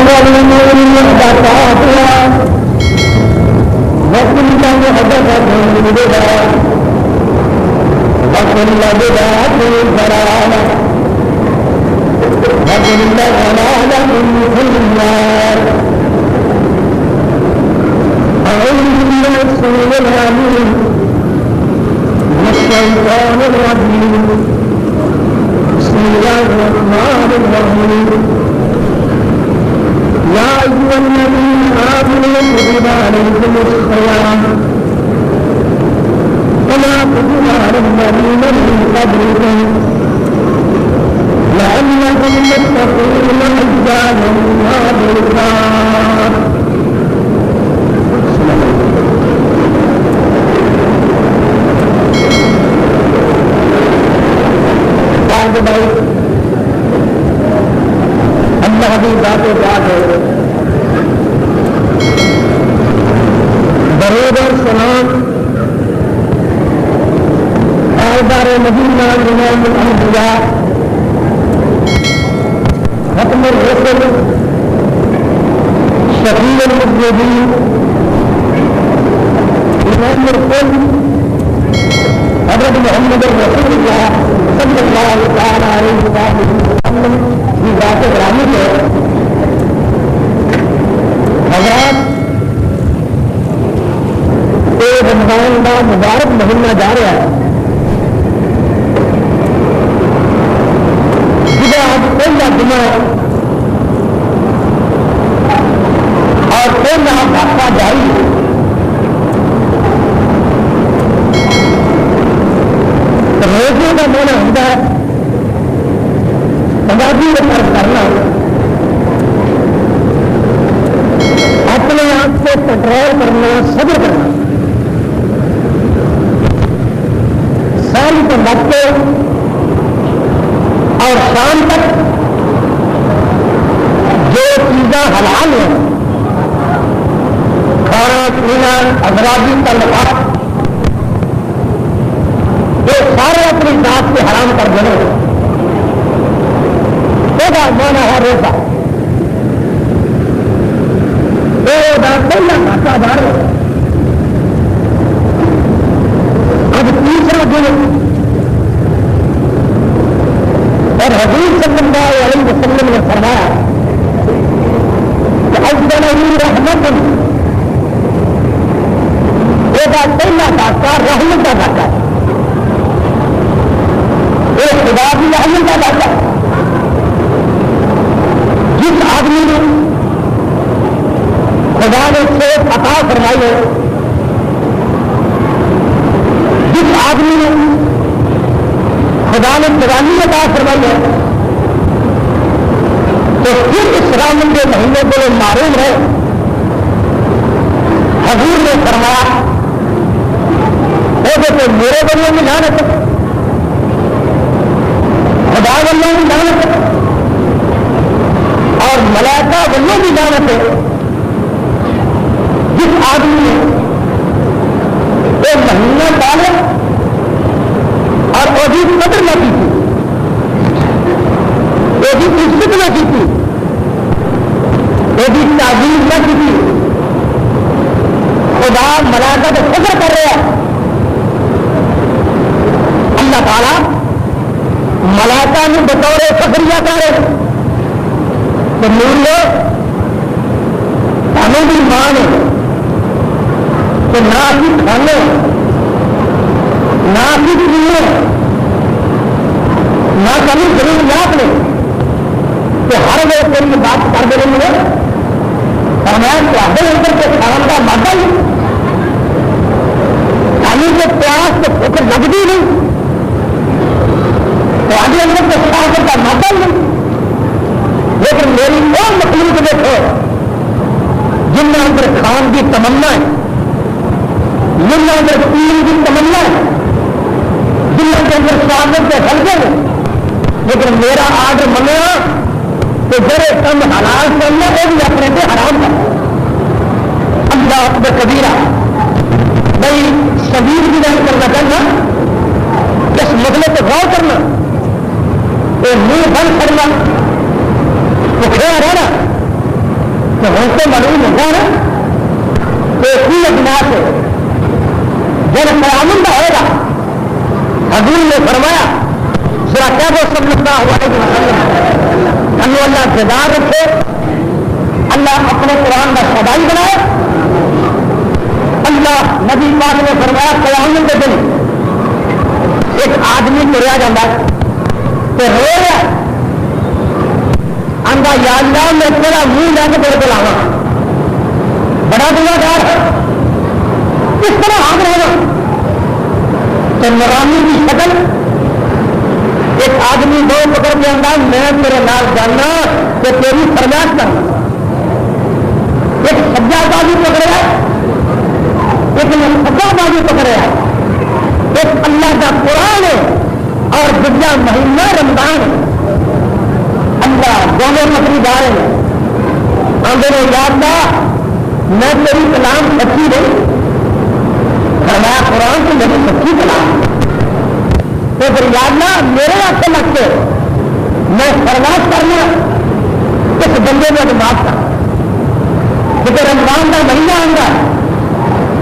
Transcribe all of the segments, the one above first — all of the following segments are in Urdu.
الأمور محدثاتها وكل محدثة بدعة وكل بدعة ضلالة وكل ضلالة في النار. أعوذ بالله السميع العليم من الشيطان الرجيم. بسم الله الرحمن الرحيم. يا أيها الذين آمنوا كتب عليكم الصيام كما كتب على الذين من قبلكم لعلكم تتقون أياما معدودات. اللہ کی ذات پاک ہے، درود اور سلام تاجدار مدینہ امام الانبیاء ختم الرسل شفیع المذنبین امام الکل حضرت محمد رسول اللہ صلی اللہ تعالی علیہ وسلم کی ذات گرامی ہے. حضرات رمضان کا مبارک مہینہ جا رہا ہے جہاں آج پہلا جمعہ اور پہلا ہفتہ جاری ہے. روزے کا مانا ہوتا ہے تبادی میں فرق کرنا، اپنے آپ کو کنٹرول کرنا، صبر کرنا، شام کو لگ کے اور شام تک جو چیزیں حلال ہیں، کھانا پینا ازراجی تعلقات، یہ سارے اپنی ذات سے حرام کر دینے. مانا ہے روزہ، پہلا گھاٹا دار اب تیسرا دن اور حضور صلی اللہ علیہ وسلم نے فرمایا کہ افضل رحمت یہ پہلا گھاٹا رحمت کا گھاٹا ہے، یہ خدا کی رحمت کا گھاٹا ہے. جس آدمی نے خدا نے صحت عطا فرمائی ہے، جس آدمی نے خدا نے جوانی عطا فرمائی ہے، تو پھر اس رامن کے مہینے کو معروم ہے. حضور نے فرمایا وہ تو میرے بندوں میں لعنت ہے، خدا بندوں میں لعنت ہے اور ملائکہ بندوں کی لعنت ہے. جس آدمی نے ایک مہینہ ڈالے اور وہ بھی قدر نہ کی تھی، وہ بھی عزت نہ کی تھی، وہ بھی تعظیم نہ کی تھی، خدا ملائکہ کا فکر کر رہا ہے. اللہ تعالیٰ ملائکہ نے بطور فخریہ کر رہے تو نور لو ہمیں بھی مان ہے کہ نہ ہی کھانے نہ ہی پینے نہ کبھی ضروریات لیں کہ ہر وہ کوئی بات کر دے رہے ہیں اور میں چاہتے اندر کے کھانا کا مادہ نہیں پانی کے پیاس تو ٹھوکر لگتی نہیں، پانی اندر کے ساخت کا مادہ نہیں. لیکن میری اور مخلوق دیکھو جن میں اندر کھان کی تمنا ہے، جن میں اندر پین کی تمنا ہے، جن میں اندر سواگت کے ہلکے ہیں، لیکن میرا آرڈر منیا تو جڑے کم حلال کرنا وہ بھی اپنے سے حرام کرنا. اللہ اکبر کبیرہ. بھائی شدید بھی نہیں کرنا چاہنا، اس مسئلے پہ غور کرنا، یہ منہ بند کرنا، بھوکھا رہنا تو ہم سے معلوم ہوگا نا تو اسی اپنا سے جب قیامت ہوئے گا حضور نے فرمایا ذرا کیا وہ سب لگتا ہوا ہے کہ اللہ جزار رکھے، اللہ اپنے قرآن کا سدائی بنائے۔ اللہ نبی پاک نے فرمایا قیامت کے دن ایک آدمی تریا جاتا ہے تو رو رہا آندا یا اللہ میں تیرا منہ لے کے تیرے کو لاوا، بڑا گناہگار ہے، کس طرح ہاتھ رہے گا؟ تو نورانی کی شکل ایک آدمی دو پکڑ کے آندا میں تیرے نال جانا کہ تیری فرمائش کرنا، ایک سجا بازو پکڑا ہے، ایک نے سجا بازو پکڑا ہے، ایک اللہ کا قرآن ہے اور دوسرا مہینہ رمضان ہے۔ اللہ دونوں نکری جا رہے ہیں، آندے نے یاد دا میں تیری کلام سچی نہیں، فرمایا قرآن کی میری سچی کلام، تو پھر یاد نہ میرے ہاتھ سے لگ کے میں فرمائش کرنا اس بندے میں معاف کر، کیونکہ رمضان کا مہینہ آؤں گا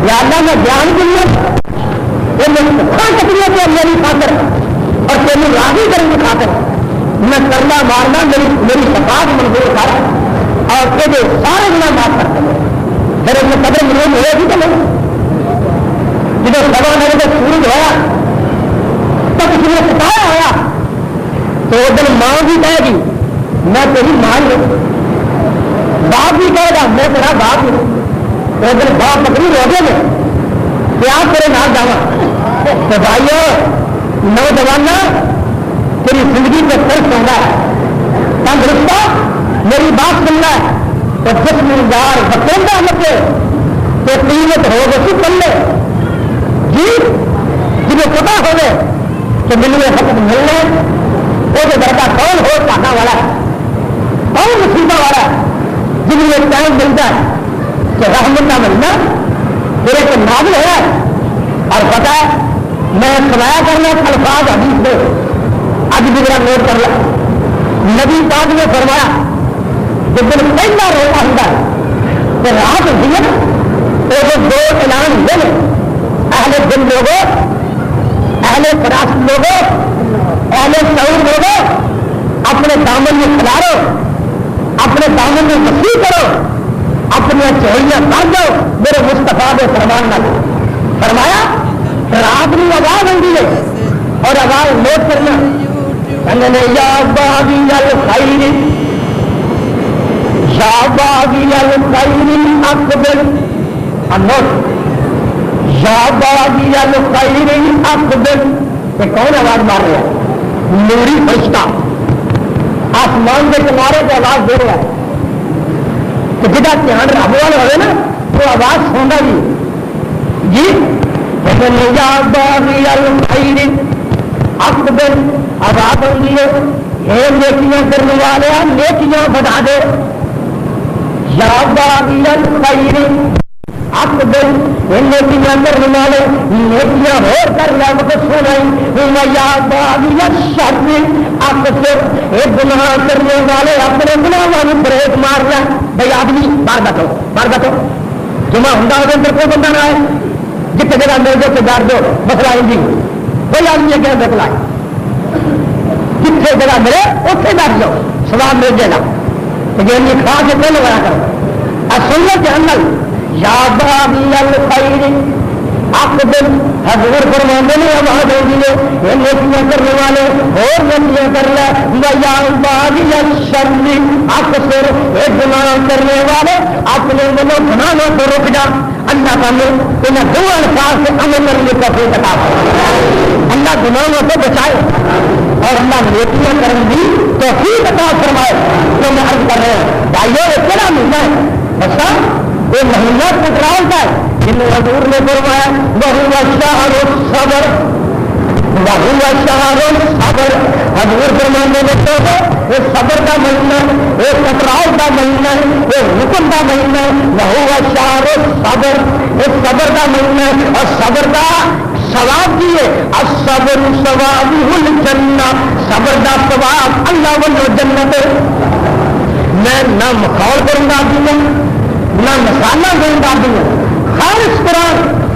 یا اللہ میں جان دوں وہ میری کتنی پہ میری خاطر اور تیری راضی کرنے کی خاطر میں کرنا مارنا میری شفاعت منظور کر اور یہ سارے گناہ معاف کر دیں، پھر اپنے قدر ملے ہوئے بھی تو نہیں جب سوا میرے کو سورج ہوا تو کسی نے ستایا ہوا تو اس دن ماں بھی کہے گی میں تیری ماں ہوں، باپ بھی کہے گا میں تیرا باپ ہوں، تو اس دن باپ پکڑی روزے میں کیا تیرے نال جاوا تو بھائیو نوجوان تیری زندگی پہ فرق ہوگا، تندرستہ میری بات سننا ہے تو جسم یار بکیندہ لگے تو قیمت ہو گئی پلے جی جنہیں پتا ہوگا کہ ملنے حق ملنا وہ درجہ کون ہو چاہنا والا ہے، کون مصیبہ والا ہے جن میں ٹائم ملتا ہے کہ رحمت کا ملنا میرے کو نازل ہے اور پتا ہے میں سنایا کرنا الفاظ حدیث میں اب بھی میرا نوٹ کر لیا، نبی پاک نے فرمایا جس دن پہلا روزہ ہوتا ہے کہ رات ہوتی ہے تو دو اعلان ہوئے اہل دل لوگوں، اہل فراست لوگوں، اہل شعور لوگوں اپنے دامن میں کھلارو، اپنے دامن میں وسیع کرو، اپنی چوڑیاں کر دو میرے مصطفیٰ نے فرمان نہ فرمایا رات میں آواز آئی ہے اور آواز نوٹ کرنا یا باغی الخیر یا باغی الخیر اقبل نوٹ یا باغی الخیر اقبل، یہ کون آواز مار رہا ہے؟ نوری فرشتہ آسمان کے کنارے پہ آواز دے رہا ہے، تو جدا دھیان رب والے ہوئے نا وہ آواز سنتا جی یا باغی الخیر اقبل، آواز آئی ہے نیکیاں کرنے والے نیکیاں بڑھا دے، یا باغی الخیر اقبل نیکیاں کرنے والے نیکیاں اور کر لیا مجھے سنائی، یا باغی الشر اقصر گناہ کرنے والے اپنے گناہوں میں بریک مار لیا۔ بھائی آدمی بار بتاؤ جمع ہوں اندر کوئی بندہ نہ آئے جتنے جگہ مل دو گار دو مسئلہ جی کوئی آدمی اگے بتلا جتنے جگہ ملے اتنے بیٹھ جاؤ سواب مل جائے گا، لیکن کھا کے پہلے لگا کرو سنت کے اندر یا باغی الخیر اقبل حضور فرمانے نے آواز ہوگی یہ نیکیاں کرنے والے اور نیکیاں کر لے، یا باغی الشر اقصر گناہ کرنے والے اپنے منو گناہوں کو رک جا۔ اللہ تعالیٰ انہیں دو الفاظ سے عمل کرنے کا توفیق عطا فرمائے، اللہ گناہوں کو بچائے اور اللہ نیکیاں کرنے کی توفیق عطا فرمائے۔ تو میں عرض کر رہے ہیں بھائیو یہ کیا مہینہ ہے؟ بچہ یہ مہینہ ٹکراؤ کا ہے جن حضور نے فرمایا وہو شہر الصبر، وہو شہر الصبر، حضور فرمانے لگتے ہو یہ صبر کا مہینہ، یہ ٹکراؤ کا مہینہ، یہ حکم کا مہینہ، وہو شہر الصبر، یہ صبر کا مہینہ اور صبر کا ثواب دیے الصبر ثوابہ الجنہ، صبر کا ثواب اللہ والو جنت۔ میں نہ مخول کروں گا دوں گا نہ مسالہ دوں گا دوں گا خالص قرآن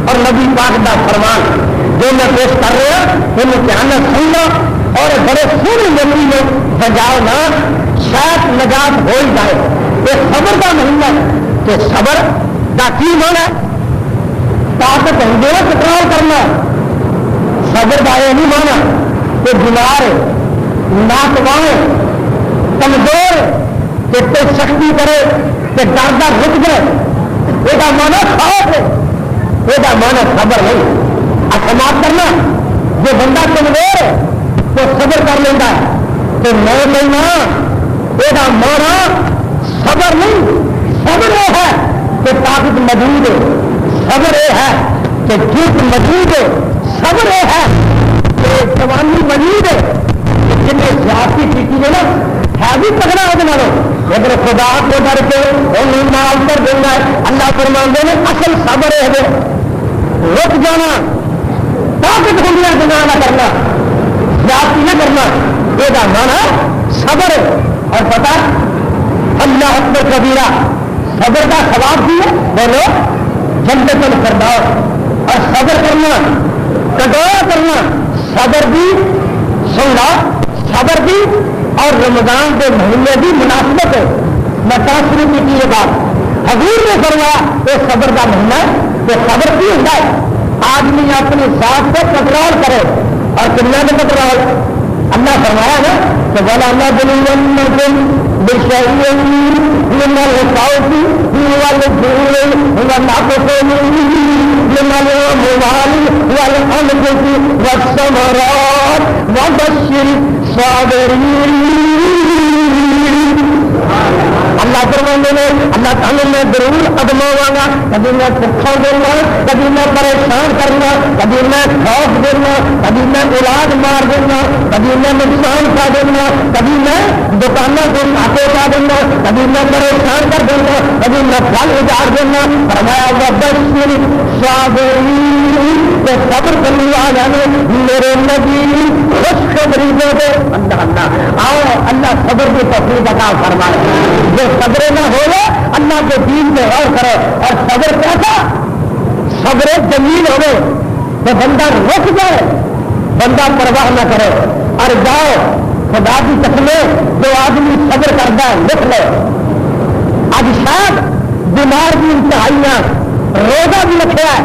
اور نبی پاک کا فرمان جو میں پیش کر رہا انہیں دھیان نہ سننا اور بڑے سونے زمین میں بجاؤ نہ شاید نجات ہو ہی جائے. یہ صبر کا مہینہ کہ صبر کا کی مانا طاقت ہندو کنٹرول کرنا. صبر کا یہ نہیں مانا کہ بیمار ناکوائیں کمزور کہ کوئی سختی کرے کہ ڈردا رک جائے. یہ مانا خوف ہے, یہ مانا صبر نہیں. سماعت کرنا جو بندہ کمزور ہے تو صبر کر لینا تو میں لینا یہ مانا صبر نہیں. صبر یہ ہے کہ طاقت موجود ہے, صبر یہ ہے کہ جیت موجود ہے, صبر یہ ہے کہ جوانی موجود ہے. جن نے سیاسی کی ہے نا ہے بھی تگڑا ہو جانا اگر خدا کو ڈر کے انہیں مال کر دینا اللہ فرمان دے اصل صبر ہے رک جانا طاقت بندیاں گناہ نہ کرنا زیادتی نہ کرنا یہ مانا صبر ہے. اور پتا اللہ اکبر کبیرہ صبر کا ثواب بھی ہے بولو جنت الفردوس. اور صبر کرنا کنٹرول کرنا صبر بھی سننا صبر بھی اور رمضان کے مہینے بھی مناسبت ہے. میں تاثر کی یہ بات حضور نے فرمایا یہ صبر کا مہینہ ہے کہ صبر کی ہوتا ہے آدمی اپنی ذات کو کنٹرول کرے. اور دنیا میں کنٹرول اللہ فرمایا نا کہ بولا اللہ بلکہ اللہ فرمانے میں اللہ تعالیٰ میں ضرور ادماواں گا. کبھی میں بھوکا دینا, کبھی میں پریشان کرنا, کبھی میں خوف دینا, کبھی میں اولاد مار دینا, کبھی میں نقصان کھا دینا, کبھی میں دکانوں کو کھاتے کھا دینا, کبھی میں پریشان کر دینا, کبھی میں پھل اجاڑ دینا. فرمایا وبشر الصابرین کہ صبر کرنے والے میرے نبی خوشخبری دے دے. اللہ اللہ آؤ اللہ صبر کی توفیق عطا فرمائے. جو صبر نہ ہو اللہ کے دین میں غور کرو. اور صبر کیسا صبر جمیل ہو تو بندہ رک جائے, بندہ پرواہ نہ کرے اور جاؤ. خدا کی قسمیں جو آدمی صبر کرتا ہے لکھ لو. اب شاید بیمار بھی انتہائیاں روزہ بھی رکھا ہے.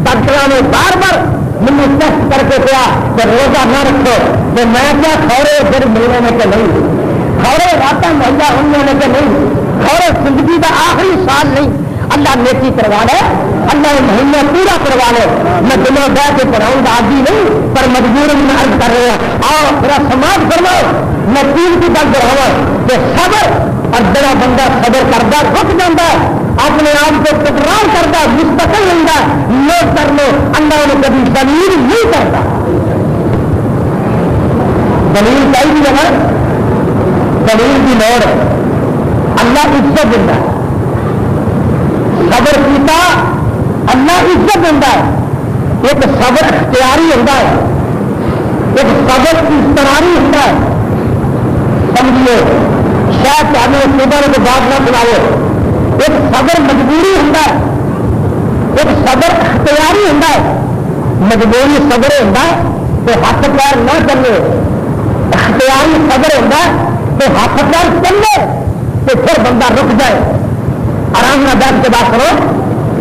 ڈاکٹر نے بار بار مجھے ٹیسٹ کر کے کیا کہ روزہ نہ رکھو تو میں کیا کھورے پھر ملنے میں کہ نہیں, کھورے راتا مہیا ہونے میں کہ نہیں, کھورے زندگی کا آخری سال نہیں. اللہ نیکی کروا لے, اللہ مہینہ پورا کروا لے. میں دنوں بیٹھ کے پڑھاؤں گا آدھی نہیں پر مجبور میں عرض کر رہے ہیں آؤ میرا سماج کرواؤ. میں تین کی بات کراؤں کہ صبر اور بڑا بندہ صبر کرتا رک جاتا ہے, اپنے آپ کو تکرار کرتا مستقل رہتا لوگ کر لو. اللہ نے کبھی دلیل نہیں کرتا. دلیل چاہیے نا, دلیل کی لوڑ ہے. اللہ عزت دیتا ہے, صبر کیتا اللہ عزت دیتا ہے. ایک صبر اختیاری ہوتا ہے, ایک صبر اضطراری ہوتا ہے. سمجھیے شاید ہمیں صبر کو بات نہ سناؤ. ایک صبر مجبوری ہوتا ہے, ایک صبر اختیاری ہوتا ہے. مجبوری صبر ہوتا ہے تو ہاتھ پیر نہ چلے, اختیاری صبر ہوتا ہے تو ہاتھ پیر چلے تو پھر بندہ رک جائے. آرام نہ بیٹھ کے بات کرو,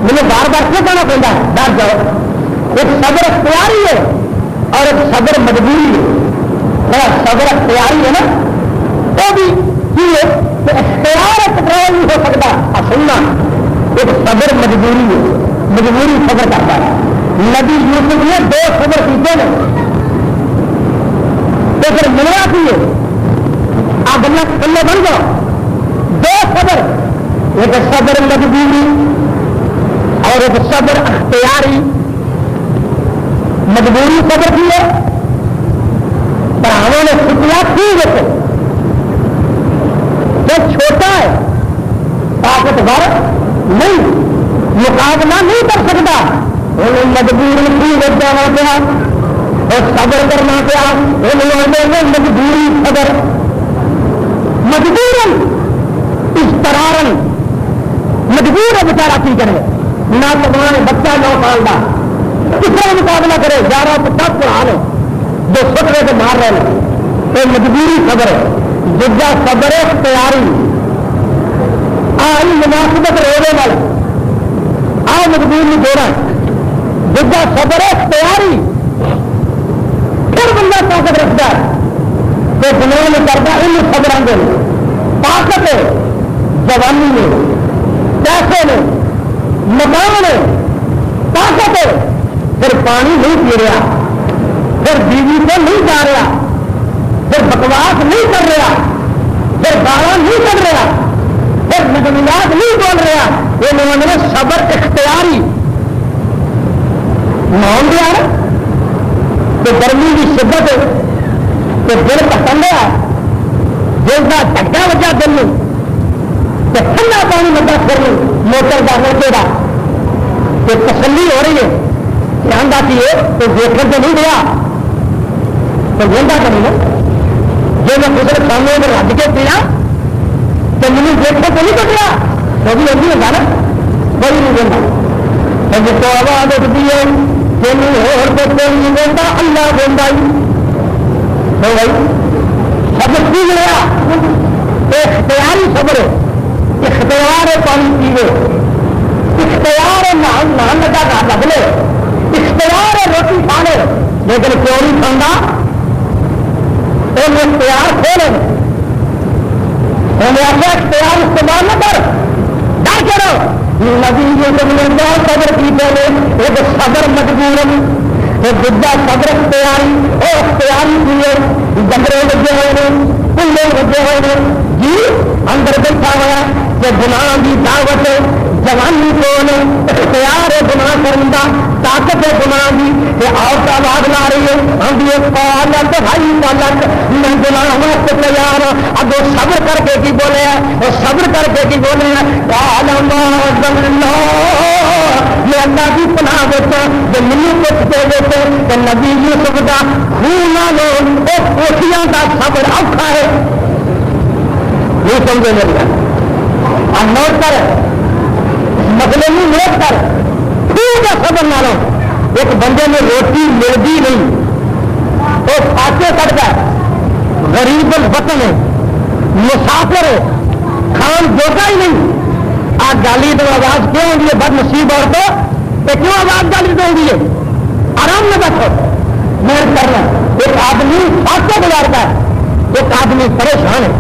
مجھے بار بار کیوں کہنا پڑتا ہے بیٹھ جاؤ. ایک صبر اختیاری ہے اور ایک صبر مجبوری ہے. صبر اختیاری ہے نا وہ بھی کہ اختیار کنٹرول نہیں ہو سکتا. سننا ایک صبر مجبوری ہے, مجبوری صبر کرتا ہے. نبی یوسف نے 2 صبر کیتے ہیں تو پھر ملنا چاہیے آپ اللہ کلے بن جاؤ. 2 صبر, ایک صبر مجبوری اور ایک صبر اختیاری. مجبوری صبر کی ہے پر ہموں نے چھٹیاں کی دیتے جو چھوٹا ہے طاقتور نہیں مقابلہ نہیں کر سکتا انہیں مجبوری کی لگ جانا پیا اور صبر کرنا پیا. انہیں مجبوری صبر مجبوری مجبور ہے بیچارہ کی کرے نہ تمام بچہ 9 سال کا کس طرح مقابلہ کرے 11-50 قرآن ہے جو سٹ رہے تو مار رہے ہیں تو مجبوری صبر ہے جگہ صبر ہے تیاری آئی مناسبت رونے والا آ مجبور نہیں دینا جگہ صبر ہے تیاری پھر بندہ طاقت رکھتا ہے تو گناہ میں کرتا ان صبر آگے طاقت ہے جوانی میں پیسے میں مکان میں طاقت ہے پھر پانی نہیں پی رہا پھر بیوی کو نہیں جا رہا پھر بکواس نہیں کر رہا پھر گالا نہیں کر رہا پھر مجموعات نہیں بول رہا یہ لوگوں نے صبر اختیاری مان دیا تو گرمی کی شدت تو دل پسند ہے دل کا جھٹکا وجہ دل میں تو ٹھنڈا پانی لگا پھر موٹر کا موٹے کا تو تسلی ہو رہی ہے دھیان رکھیے تو دیکھنے تو نہیں دیا تو گندا کروں گا جو میں خود سامنے میں رج کے پیا تو مجھے دیکھنے تو نہیں کٹیا وہ بھی ابھی ہوگا نا کوئی نہیں دینا جس کو آواز اٹھتی ہے نہیں دینا اللہ دینا تو بھائی سب سیکھ لیا اختیاری صبر اختیار ہے پانی پیوے اختیار ہے نان لگا گا بدلے اختیار ہے روٹی کھا لے لیکن کیوں نہیں کھانا اختیار کھولے اختیار استعمال نہ کر ڈر کرو نبی صبر کی پہلے ایک صبر مجبور ایک بڑا صبر اختیاری وہ اختیاری ہوئے ڈنگرے لگے ہوئے کلے لگے ہوئے جی اندر بیٹھا ہوا کہ گناہ کی دعوت جوانی کون اختیار ہے گناہ کرنے کا طاقت ہے گناہ کی یہ عورت آواز لا رہی ہے ہم بھی پالک بھائی پالک میں گناہ واسطے تیار ہوں اب وہ صبر کر کے کی بولے ہیں وہ صبر کر کے کی بولے ہیں میں اللہ کی پناہ دیتا جو منو پوچھتے دیتے کہ نبی یوسف کا خون لو وہ کوٹیاں کا صبر اوکھا ہے نہیں سمجھے میرے اور نوٹ کر مسئلے میں نوٹ کر ٹھیک ہے صبر نہ لو ایک بندے میں روٹی ملتی نہیں وہ پاتے کرتا ہے غریب الوطن ہے مسافر ہے کھان جوگا ہی نہیں آج گالی تو آواز کیوں ہوگی ہے بد نصیب عورتوں کیوں آواز گالی تو ہوگی ہے آرام میں بیٹھو محنت کرنا ایک آدمی فاصلہ گزارتا ہے ایک آدمی پریشان ہے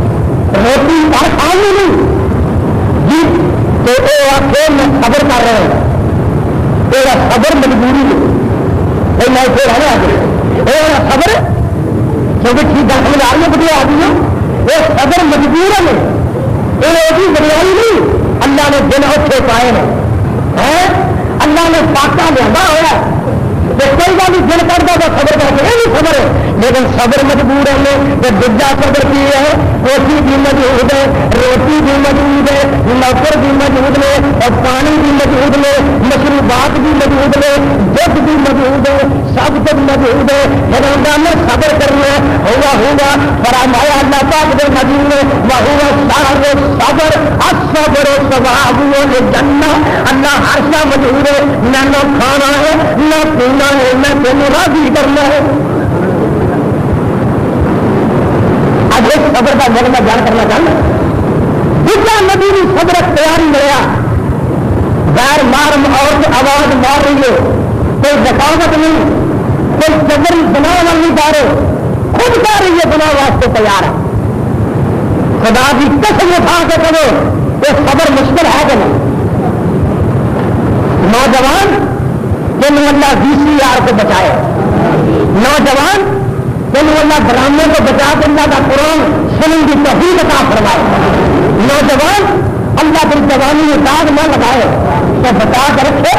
روٹی پر کھانے نہیں جی تو وہ آخر میں صبر کر رہے ہیں تیرا صبر مجبوری ہے میں پھر ہے آگے صبر کیونکہ ٹھیک ہے سمجھ آ رہی ہے بدلے آدمی وہ صبر مجبور ہے یہ بریائی نہیں اللہ نے دن اٹھے پائے ہیں اللہ نے پاکا لیا ہوا کوئی بات نہیں دل کرتا تو صبر کر کے یہ بھی صبر ہے لیکن صبر مجبور ہے کہ دجا صبر کی ہے روٹی بھی موجود ہے روٹی بھی موجود ہے نوکر بھی موجود ہے اور پانی بھی موجود ہے مشروبات بھی موجود ہے دودھ بھی موجود ہے سب کچھ موجود ہے رمضان میں صبر کرنا ہوگا فرمایا اللہ پاک کے نبی نے وہ سارے صبر الصبر ثواب الجنہ اللہ ہر شا موجود ہے نہ کھانا ہے نہ پینا ہے نہ تمہیں راضی کرنا ہے آج ایک صبر کا جگہ میں بیان کرنا چاہوں دوسرا نبی بھی صبر تیاری ملیا غیر مار عورت آواز مار رہی ہے کوئی ذکاوت نہیں کوئی جبری بنا نہیں جا رہے خود کہہ رہی ہے بنا واسطے تیار ہے خدا کی قسم اٹھا کے کرو یہ صبر مشکل ہے کہ نہیں نوجوان جن اللہ VCR کو بچائے نوجوان جن اللہ ڈرامے کو بچا کے اللہ کا قرآن سننے کی توفیق عطا فرمائے نوجوان اللہ کی جوانی میں داغ نہ لگائے تو بچا کر رکھے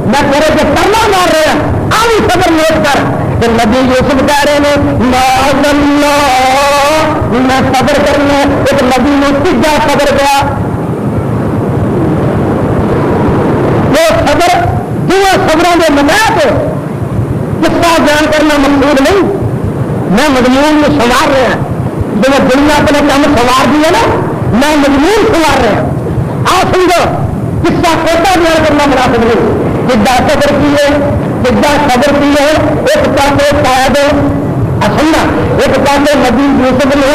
نہ کرے کہ کرنا مار رہے ہیں آئی صبر نوٹ کر کہ نبی یوسف کہہ رہے ہیں میں صبر کرنا ایک نبی نے تیجا صبر کیا وہ صبر جو صبروں کے نمایت قصہ بیان کرنا مقصود نہیں میں مضمون میں سنوار رہے ہیں جو میں دنیا اپنے کام سنوار دی ہے نا میں مضمون سنوار رہے ہیں آپ سمجھو قصہ کوٹا بیان کرنا مناسب نہیں. جدا صبر کی ہے, جدا صبر کی ہے. ایک پاس قائد سننا, ایک پاس نبی یوسف نے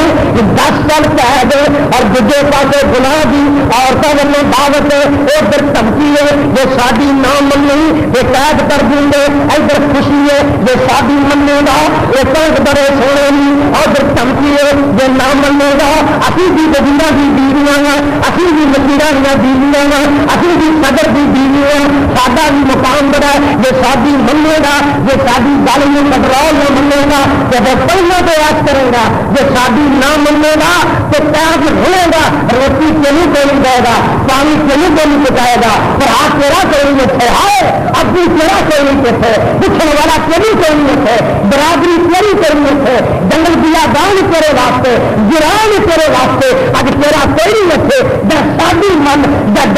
10 سال قید اور دوسرے پاس گناہ دی عورتوں والوں دعوت ادھر دھمکی ہے جو شادی نہ مننی یہ قید کر دیں گے, ادھر خوشی ہے جو شادی مننے گا یہ تنگ بڑے سونے نہیں, ادھر دھمکی ہے جو نہ منے گا اسی بھی وزیرہ کی بیویاں گا, اسی بھی وزیرہ دیا بیویاں گا, اسی بھی صدر کی بیویاں, سادہ بھی مقام بڑا ہے جو شادی منے گا, جو شادی گل میں بدلاؤ نہ منے گا, جب پڑھنا تو یاد کرے گا, جو شادی نہ منے گا تو قید رہے گا, روٹی کیوں کوئی نہیں دے گا, پانی کیوں کوئی نہیں پکائے گا, پر آج تیرا کوئی نہیں تھے, ہائے ابھی تیرا کوئی نہیں تھے, پوچھنے والا کبھی کوئی نہیں تھے, برادری تیری کوئی نہیں تھے, جنگل دیا گاؤں تیرے واسطے, گران تیرے واسطے, اب تیرا کوئی نہیں تھے, جب شادی من جب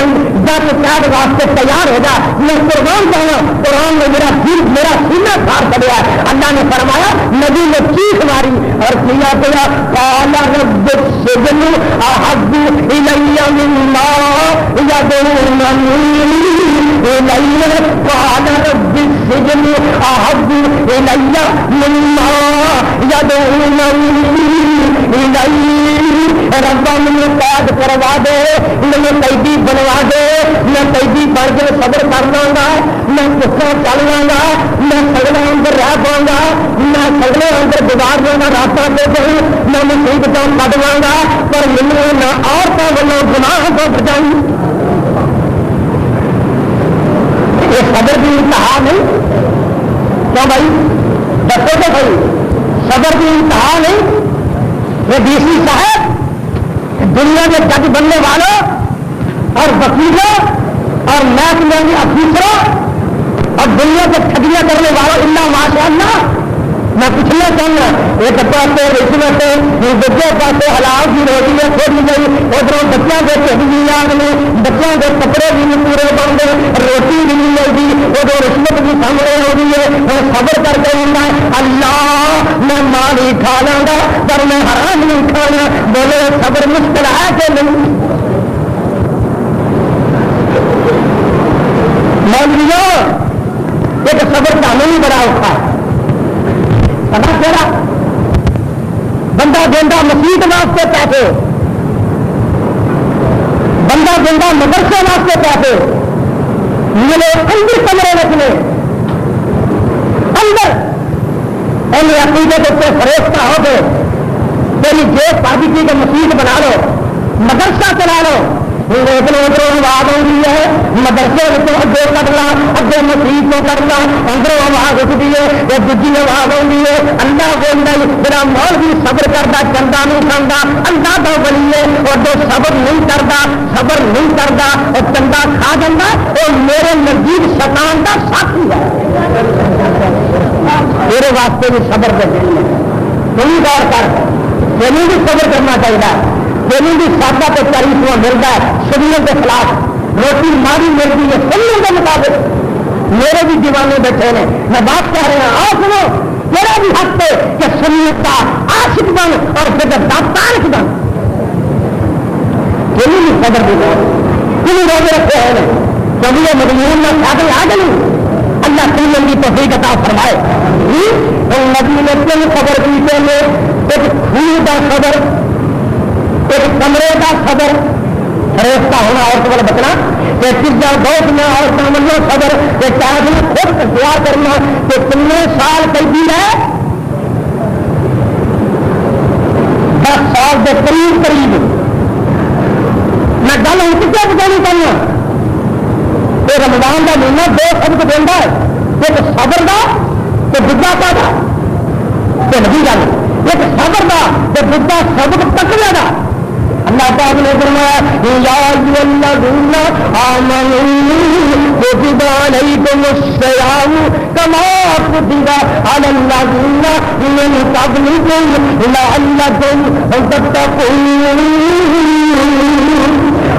قید واسطے تیار ہو جا, میں قربان جانا, قرآن نے میرا دل میرا سینہ پھاڑ کر دیا. اللہ نے فرمایا نبی نے چیخ ماری اور کیا گیا قال رب السجن احب الی مما یدعوننی الیہ, قال رب السجن احب الی مما یدعوننی الیہ. ربا مجھے قید کروا دے, مجھے قیدی بنوا دے, میں قیدی بن کے صبر کر لوں گا, میں بھوکا چل لوں گا, میں سگڑے اندر رہ پاؤں گا, میں سگڑے اندر گزار دوں گا راستہ دے دوں, میں مصیبتوں کٹ لوں گا, پر مجھے نہ عورتوں والوں گناہ کو بچاؤں. یہ صبر کی انتہا نہیں کیوں بھائی, دسو تو بھائی صبر کی انتہا نہیں. یہ ڈی سی صاحب دنیا کے جج بننے والوں اور وکیلوں اور محکمے کے افیسروں اور دنیا کے ٹھگیاں کرنے والوں اللہ ماشاء اللہ, میں پوچھنا چاہوں گا ایک پاسے رشوت ہے, دوسرے پاسے حلال کی روٹی ہے کھولی گئی, ادھر بچوں کے ٹھگ بھی یاد نے, بچوں کے کپڑے بھی نہیں پورے بن گئے, روٹی بھی نہیں ملتی, ادھر رشوت بھی سامنے ہو رہی ہے. میں صبر کر کے ہوں گا, اللہ میں مال ہی کھا لوں گا پر میں حرام نہیں کھانا. بولے صبر مشکل ہے کہ نہیں؟ مولویوں ایک صبر کا نہیں بڑا اٹھا سنا تیرا بندہ دینا مسجد واسطے پیسے, بندہ دینا مدرسے واسطے پیسے, ملے اندر کمرے رکھنے اندر اہل عقیدے کے اتنے فروختہ ہو گئے, تیری جیب پاکیزگی کے مسجد بنا لو, مدرسہ چلا لو, ادھر ادھر آواز آ رہی ہے, مدرسے اگے کرنا اگے مسیح کو کرنا, اندروں آواز اٹھتی ہے, یہ دوجی آواز آ رہی ہے, اللہ بولنا میرا مول بھی صبر کرتا چندہ نہیں کھانا, اللہ تو بلی ہے, اور جو صبر نہیں کرتا اور چندہ کھا جانا وہ میرے نزدیک شیطان کا ساتھی ہے. میرے واسطے بھی صبر کے دل میں تم غور کر, تمہیں بھی صبر کرنا چاہیے, تمہیں بھی سادہ تو چالیسواں ملتا ہے, شریعت کے خلاف روٹی ماری ملتی ہے سننے کے مطابق. میرے بھی دیوانے بیٹھے ہیں, میں بات کہہ رہے ہیں, آپ سنو میرا بھی حق ہے کہ سنیت کا عاشق بن اور پھر داستان بن. تمہیں بھی صبر دی تمہیں روزے رکھے ہیں کبھی یہ مضمون میں سادل آ گئی, اللہ تم کی توفیق عطا فرمائے. نبی نے تین خبر کی کہ ایک خون کا صبر, ایک کمرے کا صبر, فریفتہ ہونا عورتوں والا بچنا, ایک تیجا دوست میں عورتوں میں صبر, ایک قید میں خود اختیار کرنا کہ کتنے سال قیدی ہے, 10 سال کے قریب میں گل ہوں کتنے بچانے چاہیے. یہ رمضان کا مہینہ 2 سبق دینا ہے, ایک صبر کا تو دوجا کا نہیں گل, ایک صبر کا تو دوجا سبق تکنے کا. اللہ تعالی نے فرمایا یا الذین آمنوا کتب علیکم الصیام کما کتب علی الذین من قبلکم لعلکم تتقون.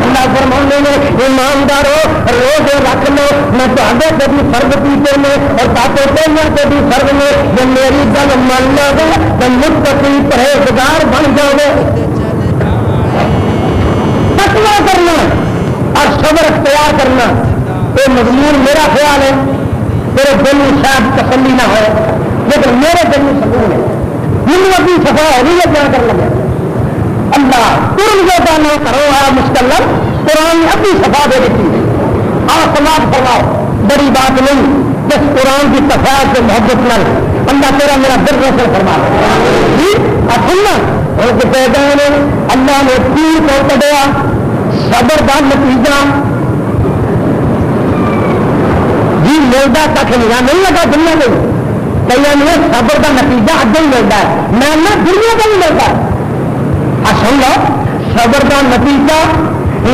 اللہ فرمانے نے ایماندارو روزے رکھ لو, میں تھوڑے سے بھی فرض کیتے ہیں اور تاکہ تینوں سے بھی فرض میں جو میری گل مان لو گے تو متقی پرہیزگار بن جاؤ گے. تقویٰ کرنا اور صبر تیار کرنا یہ مضمون میرا خیال ہے میرے دل میں شاید تسلی نہ ہو لیکن میرے دل میں سکون ہے دل اپنی صفا ہو رہی ہے کیا کر لگے اللہ تم جو نہ کرو ہے مشکل قرآن نے اپنی صفا دے دیتی ہے آپ سماج فرماؤ بڑی بات نہیں جس قرآن کی تفاعت سے محبت نہ اللہ تیرا میرا دل روشن فرما جی سننا اللہ نے تیر کو کٹیا صبر کا نتیجہ جی ملتا تک نہیں لگا دنیا میں کئی صبر کا نتیجہ اگے ہی ملتا ہے میں نہ دنیا کا نہیں ملتا سن لو صبر کا نتیجہ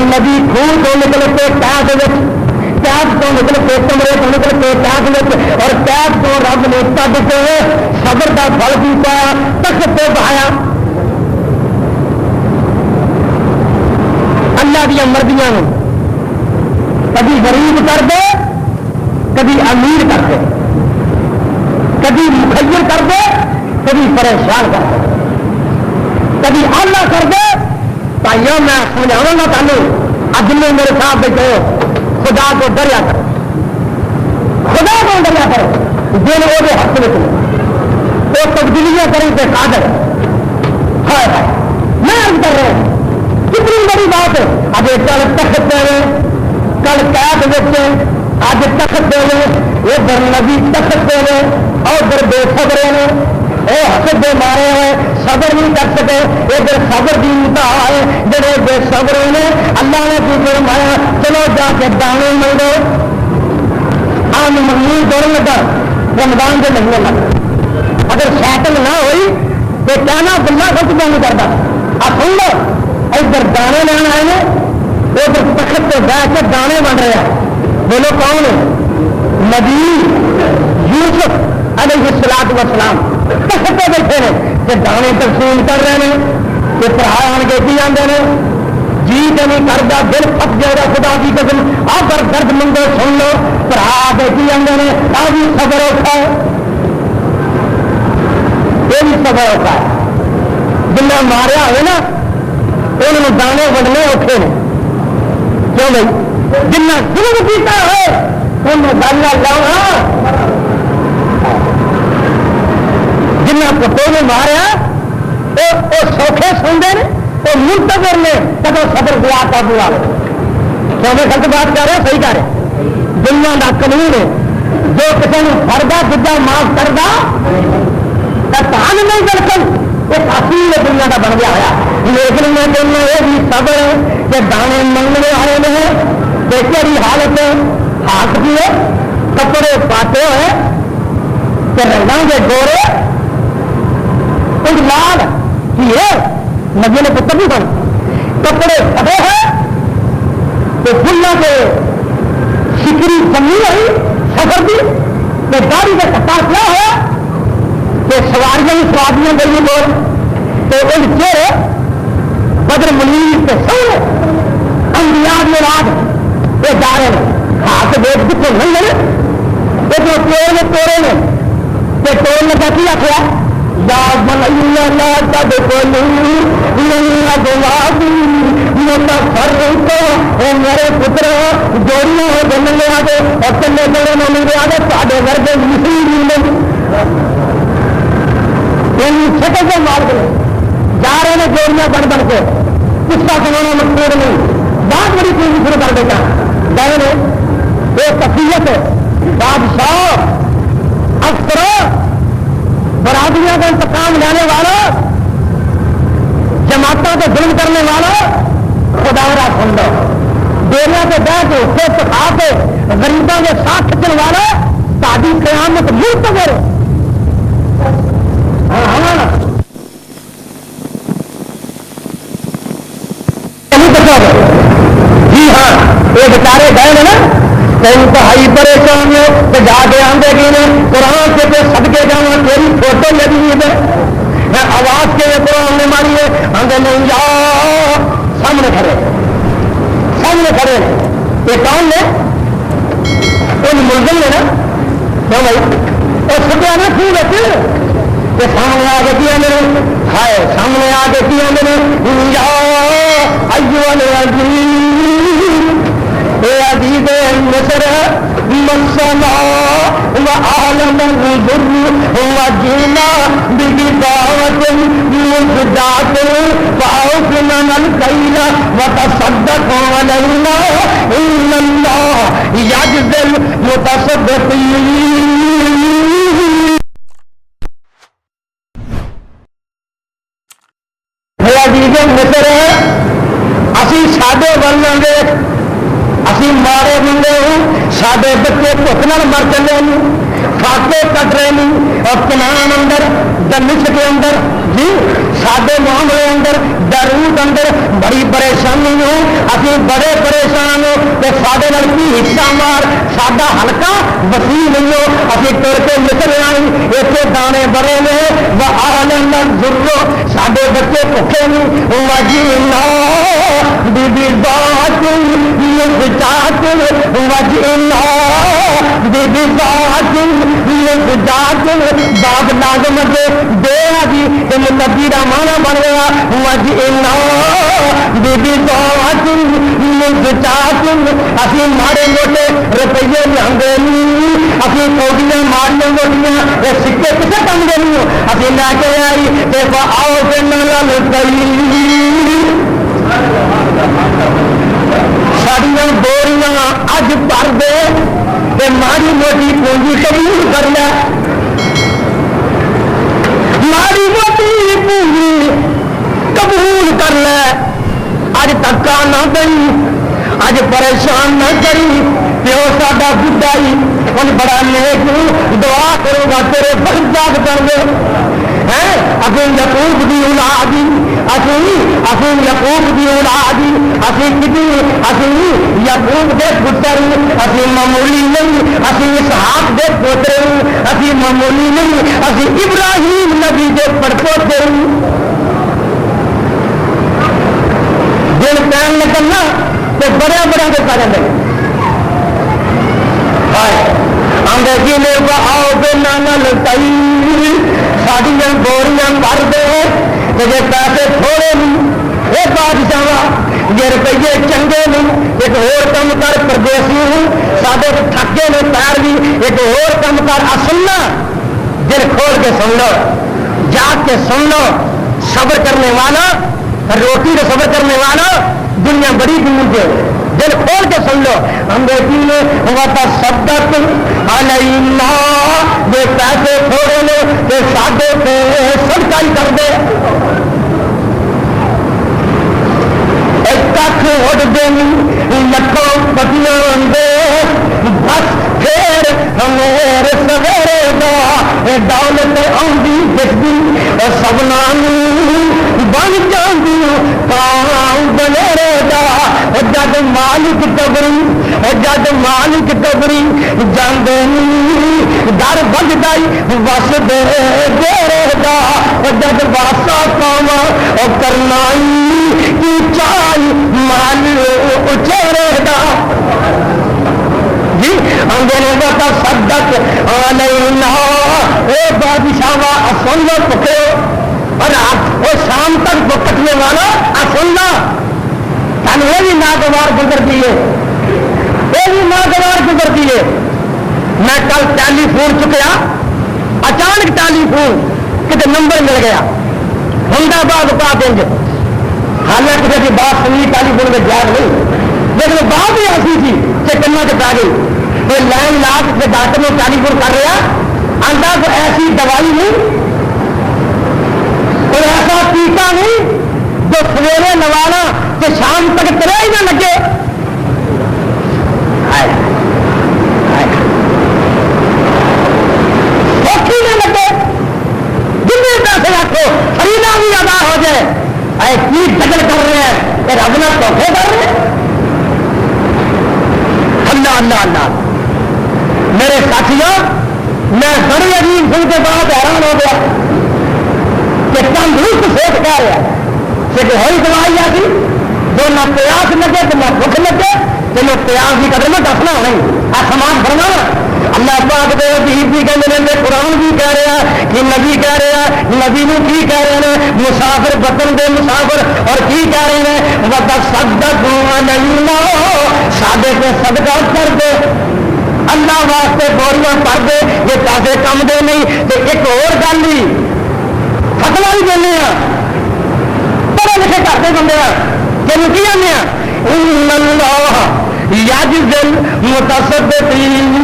ندی خوہ تو نکل کے پیاز تو نکل کے کمرے تو نکل کے پیاز اور پیاز تو رب نے کٹ کے صبر کا پھل پیتا تخت پہ بہایا اللہ دیا مرضیاں کبھی غریب کر دے کبھی امیر کر دے کبھی مخیر کر دے کبھی پریشان کر دے کبھی آلہ کر دے بھائیوں میں سمجھاؤں گا تمہیں اج میں میرے ساتھ بیٹھے خدا کو ڈریا کرو خدا کو ڈریا کرو دل وہ ہاتھ میں وہ تبدیلیاں کریں تو قادر ہے میں عرض کر رہا ہوں کتنی بڑی بات ہے اب کل تخت دے کل قید بچے اج تخت دے ادھر نبی تخت دے اور بے خبرے نے وہ حسد دے مارے ہیں صبر نہیں کر سکے ادھر صبر کی انتہا ہے جڑے بے صبر نے اللہ نے کی فرمایا چلو جا کے دانے منگو آم منگی دوڑ لگا رمضان کے مہینے لگ اگر سیٹل نہ ہوئی تو کہنا بلا سچ نہیں کرتا آپ سن لو ادھر دانے لینا آئے نا ادھر تخت پہ بیٹھ کے دانے بن رہے ہیں بولو کون ہے نبی یوسف علیہ الصلوۃ والسلام تخت پہ بیٹھے ہیں کہ دانے تقسیم کر رہے ہیں کہ پڑھا آن کے کی آتے ہیں جی نہیں کرتا دل پک جائے گا خدا کی قسم آ کر درد مندو سن لو پڑھا کے کی آتے ہیں آ بھی صبر ہوتا ہے یہ بھی صبر ہوتا ہے جنہیں ماریا ہوئے نا انہوں نے دانے بڑھنے اوکھے نے کیوں بھائی جنہیں ظلم کیتا ہے انہوں دانا لاؤنا جنہیں پتوں نے ماریا وہ سوکھے سنتے ہیں وہ منتظر نے کدو صبر دیا کا بلا کیوں میں غلط بات کر رہے صحیح کر رہے دنیا کا قانون ہے جو کسی نے فردا جدا معاف کرتا تان نہیں بالکل ایک اصول دنیا کا بن گیا ہوا لیکن میں کہنا یہ بھی صبر ہے کہ دانے منگنے والے نے بےچاری حالت ہاتھ کی ہے کپڑے پاتے ہوئے کہ رنگاں کے گورے کچھ لال کی ہے نبی نے پتر بھی بن کپڑے پڑے ہیں تو فلوں کے شکری جمی ہوئی سفر کی تو گاڑی کا کٹا کیا ہوا کہ سواریاں ہی سواریاں گئی بول تو ان چہرے بدر منیر کے سونے انبیاء میں رات یہ جا رہے ہیں ہاتھ دیکھ کتنے نہیں لگے ایک توڑ نے توڑے نے کہ توڑنے کا کیا کیا یا من اللہ کا دیکھو نہیں میرے پتر جوڑیاں ہو جن لے آ گئے اور چلے جوڑے میں مل گیا تے گھر کے مسلم شکل سے مار گئے جا رہے ہیں جوڑیاں بن بن کے اس کا سنانا مقصود نہیں بہت بڑی چیز شروع کر دیتا گئے نے ایک تفصیلت بادشاہ افسروں برادریوں کا انتقام لینے والوں جماعتوں کو ظلم کرنے والوں خدا را سن لو ڈیریا کے بیٹھ کے اسے سکھا کے غریبوں کے ساتھ چلنے والوں تاجی قیامت منتظر جی ہاں یہ بیچارے گئے نا انتہائی پریشان ہے کہ جا کے آدھے گی نے قرآن سے پہ صدقے جانا تیری فوٹو لگی ہے میں آواز کے قرآن نے ماری ہے آدھے نہیں جا سامنے کھڑے یہ کون نے ان ملزم نے نا کیوں بھائی اور سب آنا کیوں بچے یہ سامنے آ کے کیا میرے ہائے سامنے آ کے کیا میرے جا مسنا وعالم الذر وجئنا ببضاعة مزجاة فأوفنا الكيل وتصدق علينا إن الله يجزي المتصدقين. مصر اسی ساڈے ولوں گے اسی مارے بندے ہوں ساڈے بچے بھوک نال مر چلے ہیں فاقے کٹ رہے ہیں اور کنان اندر دمشق کے اندر جی ساڈے معاملے اندر بیروت اندر بڑی پریشانی ہو اسی بڑے پریشان ہو کہ ساڈے نال کی حصہ مار ساڈا حلقہ وسیع نہیں ہو اسی تر کے مصر آئی اتنے دانے بڑے نے وعالم الذر ساڈے بچے بھوکے نہیں وجئنا ببضاعة مزجاة وجئنا ببضاعة مزجاة باب لازم کے دے جی نبی کا مانا بن گیا وجئنا ببضاعة مزجاة اسی ماڑے موٹے روپیے لے اسی کوڑیاں ماڑیاں موٹیاں سکے کسے کم دے نہیں اسی لے کے آئی آؤ ساڑیاں بوریاں اج بھر دے ماڑی موٹی پونجی قبول کر لے ماڑی موٹی پونجی قبول کر لے اج تکا نہ دئی اج پریشان نہ کری پیو ساڈا بڈائی ان بڑا نیک دعا کرو گا تیرے برجاگ کر دے اسی یعقوب دی اولادی اسی یعقوب دی اولادی اسی یعقوب دے پتر اسی معمولی نہیں اسی اسحاق دے پوتر اسی معمولی نہیں اسی ابراہیم نبی دے پڑپوتے دل پہن نکلنا تو بڑے بڑے کے پڑھ لیں انگریزی نے آؤ بے نانا لٹائی ساڑیاں بوریاں بھر دے جی پیسے تھوڑے نہیں یہ بادشاہ جی روپیے چنگے نہیں ایک اور کم کر پردیسی ہوں سارے تھکے نے پیر بھی ایک اور کم کر سننا دل کھول کے سن لو جاگ کے سن لو صبر کرنے والا روٹی کا صبر کرنے والا دنیا بڑی دور سے دل کھول کے سن لو انگریزی نے وتصدق علینا یہ پیسے تھوڑے نے کہ ساڈے پہ صدقہ ہی کر دے کھ اڑ دینی لکھوں پتیاں دے بس پھر میرے سویرے دا دولت آؤں دستی سبنا بن جاندی کام بنیرے دا جد مالک قبری جد مالک قبری جاندے در بجدائی وس دے دیرے دا جد واسا کام کرنا کی چائی مال اچھے دا جی انگریزوں کا صدق علینا اے بادشاہ سن لو پکڑو اور وہ شام تک وہ کٹنے والا سن لو کل وہ بھی ناگوار گزرتی ہے وہ بھی ناگوار گزرتی ہے میں کل ٹیلی فون چکیا اچانک ٹیلی فون کتنے نمبر مل گیا حمدآباد پا دیں گے حالانکہ جب بات سنی ٹیلی فون میں یاد نہیں لیکن بات بھی ایسی تھی کہ کنا سے پا گئی کوئی لائن لا کے ڈاکٹر میں ٹیلی فون کر رہا آتا تو ایسی دوائی نہیں کوئی ایسا ٹیکا نہیں جو سویرے لوانا کہ شام تک ترے ہی نہ لگے سوکھی نہ لگے جتنے پیسے رکھو خریدا بھی ادا ہو جائے اے کی ڈگل کر رہے ہیں کہ رب نہ دھوکے کر رہے ہیں اللہ اللہ اللہ میرے ساتھیوں میں بڑی عجیب سن کے بعد حیران ہو گیا کہ تندرست سوچ کہہ رہا کہ ہوئی دوائی آتی جو نہ پیاس لگے تو نہ بھوک لگے تو میں پیاس کی قدر میں دسنا نہیں آسمان بھرنا اللہ پاک دے حبیب بھی کہتے ہیں قرآن بھی کہہ رہا کہ نبی کہہ رہا نبی نے کی کہہ رہے ہیں مسافر وطن دے مسافر اور کی کہہ رہے ہیں وتصدق علینا سادے پہ صدقہ کر دے اللہ اللہ واسطے بوریاں پڑھ دے یہ پیسے کم دے نہیں تو ایک اور گل ہی فتوا بھی دینے پڑھے لکھے کرتے بندے تینوں کی آنے ان اللہ یجزل متصدقین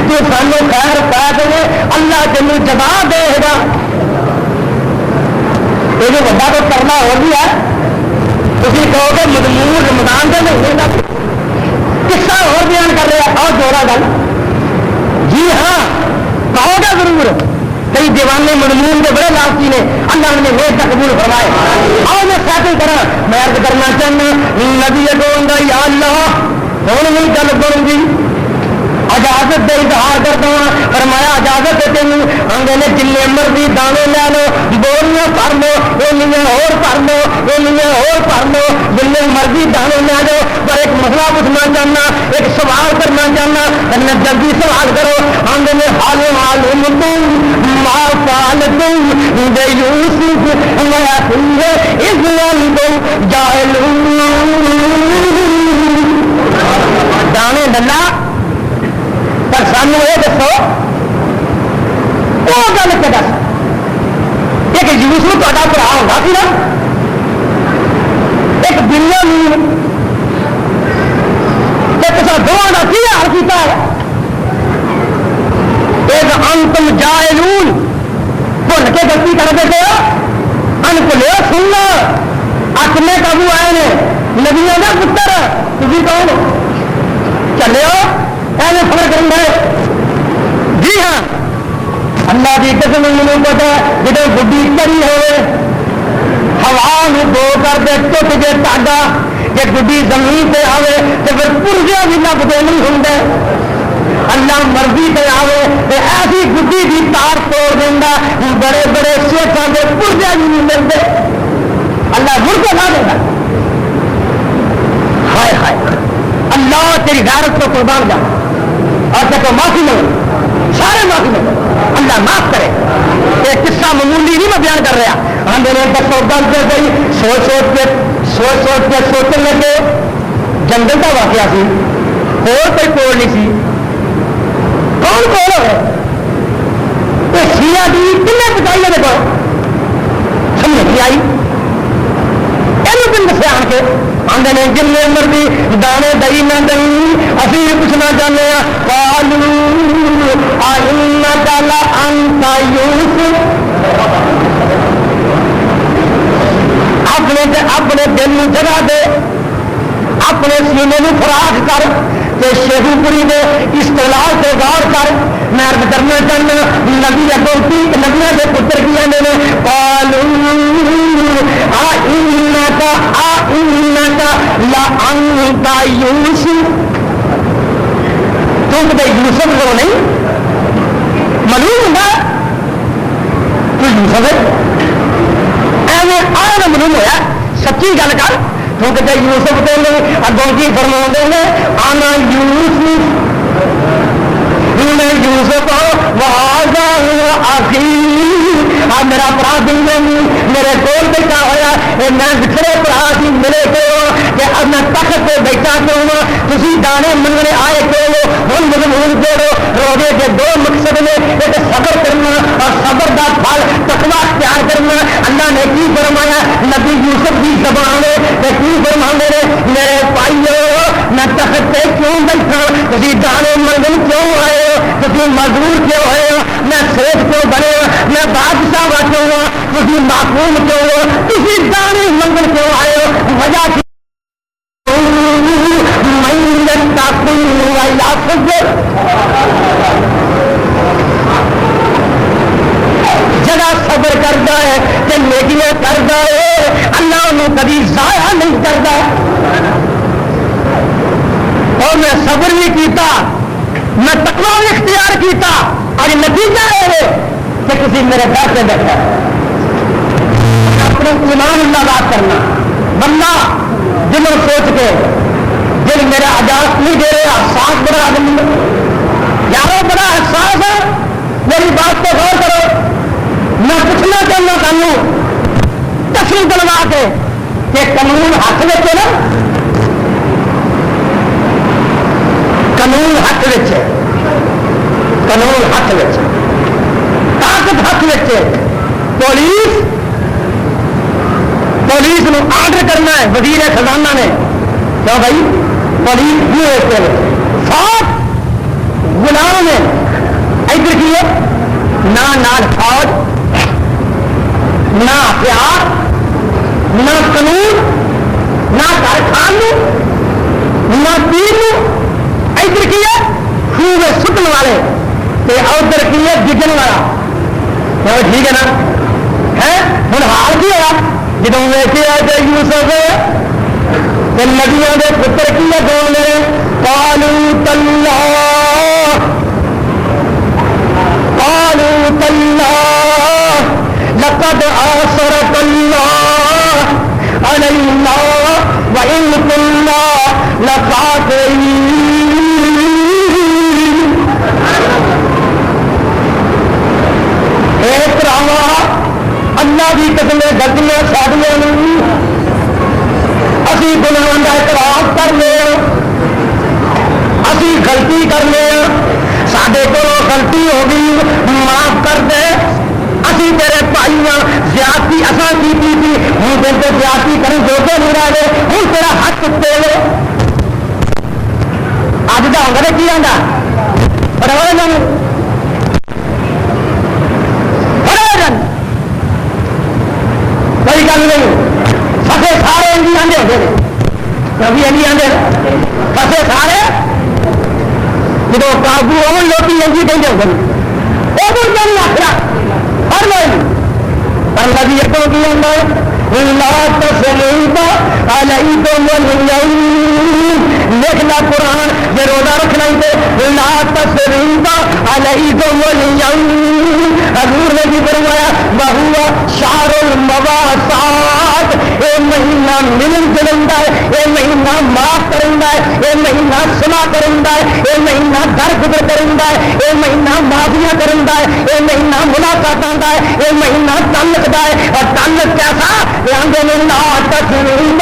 جو سانو خیر پا دے اللہ تینوں جزا دے گا یہ جو بڑا تو کرنا ہو بھی ہے تھی کہو گے مضمون رمضان کا نہیں ہوگا قصہ اور بیان کر رہے آؤ جوڑا گل جی ہاں کہو گا ضرور کئی دیوانے مضمون کے بڑے لاستی نے اللہ نے میرے تک قبول فرمائے آؤ میں سیٹل کرا میں عرض کرنا چاہنا نبی کہوں گا یا اللہ ہوں نہیں گل کروں گی اجازت دے اظہار کرتا ہوں فرمایا اجازت ہے تینوں آگے نے جن مرضی دانے لے لو بوریاں بھر لو اور بھر لو اور بھر لو جن مرضی دانے لے لو پر ایک مسئلہ پوچھنا چاہنا ایک سوال کرنا چاہنا میں جلدی سوال کرو آگے نے معلوم تم ما فعلتم بیوسف اذ انتم جاہلون دانے ڈلا پر سانو یہ دسو وہ گل کے دس ایک یوسف تا برا ہوگا سی نا ایک بنیامین ایک دونوں کا کی حال کیتا ہے ایک انتم جاہلون بھول کے غلطی کر دیتے ہو ان بھولے سننا اپنے قابو آئے نے نبیوں کا پتر تھی کون چلے ہو ایسے فرق کرنا ہے جی ہاں اللہ کی قسم مجھے پتا جب بڈی کری ہوئے ہوا دو کر دے ٹوٹ کے ٹاڈا جی گڈی زمین پہ آئے تو پھر پورجا بھی لگتے نہیں ہوں اللہ مرضی پہ آئے تو ایسی گڈی کی تار توڑ دینا بڑے بڑے شیخوں کے پورجا بھی نہیں ملتے اللہ مڑ کے لا دینا ہائے ہائے اللہ تیری غیرت کو قربان جا اور تو معافی مانگو سارے معافی مانگو اللہ معاف کرے یہ قصہ معمولی نہیں میں بیان کر رہا ہم نے بس گل کر گئی سوچ کے سوچنے لگے جنگل کا واقعہ سی اور کوئی کوڑ نہیں سی کون کوڑ ہوئے یہ سیاح دی کنے بچائی ہے دیکھو سمجھ نہیں آئی یہ دن دسے آن کے آدھے نے جن مرضی دانے دئی نہ دئی ابھی پوچھنا چاہتے ہیں پالو اپنے دل میں جگہ دے اپنے سینے میں فراغ کر کہ شیخو پوری دے اصطلاح سے غور کر میں عرض کرنا چاہنا نبی اگوتی نبیاں کے پتر کی آنے نے پالو لانت یوسف تو کتے یوسف کو نہیں معلوم ہوگا تو یوسف ہے ایویں آیا معلوم ہوا سچی گل کر تو کتے یوسف کو نہیں اگوں کی فرما نے آنا یوسف یوسف میرا برا دل میرے کول بیٹھا ہوا میں بچھڑے برا سی میرے کو اب میں تخت پہ بیٹھا کیوں تھی دانے منگنے آئے کیوں ہوں مضمون جوڑو روزے کے دو مقصد نے ایک صبر کرنا اور صبر کا پھل تقویٰ اختیار کرنا اللہ نے کی فرمایا نبی یوسف کی زبان ہے کی فرما میرے بھائیو میں تخت پہ کیوں بیٹھا تھی دانے منگن کیوں آئے ہو تھی مزدور کیوں ہوئے ہو میں سیٹ کیوں بنے میں بادشاہ کیوں ہوں تھی معصوم کیوں ہو تھی دانے منگن کیوں آئے ہو وجہ کی جگہ صبر کرتا ہے کہ نیکیاں کرتا ہے اللہ انہوں کبھی ضائع نہیں کرتا اور میں صبر بھی کیتا میں تقویٰ بھی اختیار کیتا اور نتیجہ ہے کہ کسی میرے گھر سے بیٹھا اپنے ایمان اللہ بات کرنا بندہ دلوں سوچ کے دل میرا اجازت نہیں دے رہا احساس بڑا آدمی یارو بڑا احساس ہے میری بات پہ غور کرو میں پوچھنا چاہنا قانون تفصیل دلوا کے کہ قانون ہاتھ میں نا قانون ہاتھ میں کرنا ہے وزیر خزانہ نے، کیوں بھائی پولیس سات غلام نے ادھر کیے، نہ فوج، نہ ہتھیار، نہ قانون، نہ کارخانوں، نہ تیر، ادھر کیے خوب سٹن والے، ادھر کیے گجن والا، ٹھیک ہے نا؟ ہے ہوں حال کی ہوا جدو ویسے آئے یوسف نبیوں کے پتر کی ہے کون نے قالوا تاللہ لقد آثرك الله علينا وإن كنا لخاطئين. اللہ کی قسم غلطیاں ساڈیاں اسی گناہاں دا اعتراف کر لیا، اسی غلطی کر لیا، ساڈے کولوں غلطی ہو گئی معاف کر دے، اسی تیرے بھائیاں زیادتی اساں کیتی تھی، ہوں دل تے زیادتی کرن جوگے نہیں رہ گئے، ہوں تیرا حق دے لے. اج دا ہوندا تے کی آندا پڑھو جان کوئی گل نہیں، فسے سارے انجی آدھے ہوتے ہیں، کبھی انجی آدھے فسے سارے جب قابو ہو لوٹی انجی کہیں ہوتے ہیں، وہ بھی نہیں آخر ہر لوگ پر لگی ایک کی اندر لا تسلیب علیکم الیوم، لکھنا قرآن یہ روزہ رکھنا ہی لا تسلیب علیکم الیوم. حضور نے بھی فرمایا بہوا شہر المواسات، یہ مہینہ ملن جلندا ہے، یہ مہینہ معاف کرندا ہے، یہ مہینہ سنا کرندا ہے، یہ مہینہ درگزر کرندا ہے، یہ مہینہ معافیاں کرندا ہے، یہ مہینہ ملاقاتاں دا ہے، یہ مہینہ تعلق دا ہے. اور تعلق کیسا لاندے نے لا تسلیب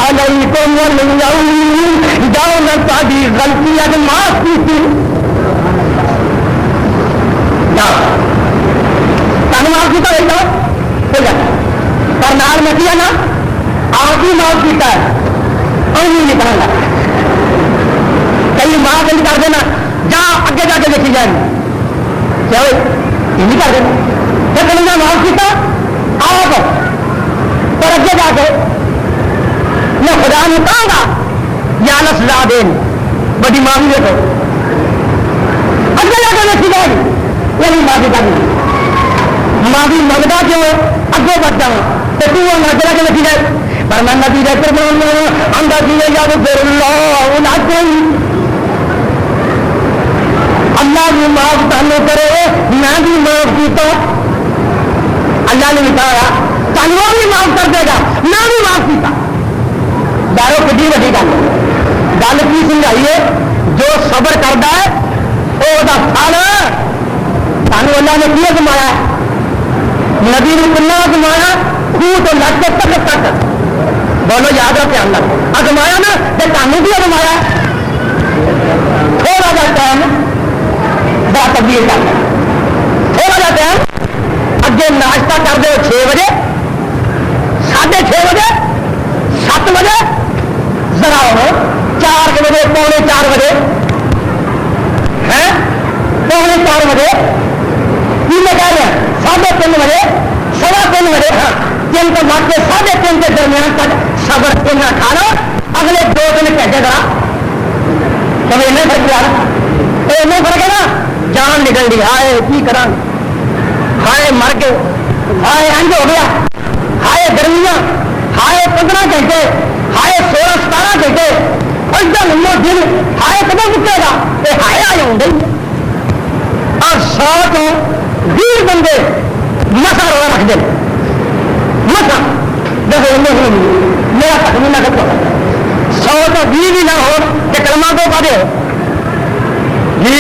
علیکم الیوم، جاؤ نہ تہاڈی غلطی اج معاف کیتی معاف کیا پر نال میں کیا نا آپ ہی معاف کیا ہے اور نہیں نکلوں گا. کئی معاف نہیں کر دینا جا اگے جا کے دیکھی جائے کیا یہ نہیں کر دینا جب کہیں معاف کیا آپ پر اگے جا کے میں خدا نہیں کہوں گا یا نہ سزا دین بڑی معافی دے دو اگے جا کے دیکھی جائے یہ نہیں معافی کرنی معافی منگتا کیوں اگوں بڑھ جاؤں تو نہ چلا کے لکھی جائے پر میں نبی دے فرمان آندا کی یاد پھر اللہ اللہ بھی معاف تانوں کرے میں بھی معاف کیتا اللہ نے کہا تانوں بھی معاف کر دے گا میں بھی معاف کیتا. دارو کڈی وڈی گل کی سمجھائیے جو صبر کرتا ہے وہ پھل سانو اللہ نے کی کمایا نبی نے کنا کمایا خوہ تو لگ کے تک تک بولو یاد رکھے اللہ اگمایا نا تو تمہیں بھی اگمایا تھوڑا جا ٹائم بات تبدیل کرنا تھوڑا جا ٹائم اگے ناشتہ کر دو 6 بجے 6:30 بجے 7 بجے ذرا ہو 4 بجے 3:45 بجے ہے 3:45 بجے کی میں کہہ رہے ہیں 3:30 بجے 3:15 بجے ہاں 3 تو مت کے 3:30 کے درمیان تک صبر اتنا کھانا اگلے 2 گھنٹے ذرا کبھی نہیں فرق آ رہا فرق ہے نا جان نکل گئی ہائے کی کرا ہائے مر گئے ہائے انج ہو گیا ہائے گرمیاں ہائے 15 گھنٹے ہائے 16-17 گھنٹے ایسا لمبا دن ہائے کدو مکے گا یہ ہائے آئے ہوں گے اور 100 تو 20 بندے مسا روزہ رکھ دیں مسا دیکھو میرا تخمینہ کتنا 100 تو 20 بھی نہ ہو کہ کلمہ کو کا دے جی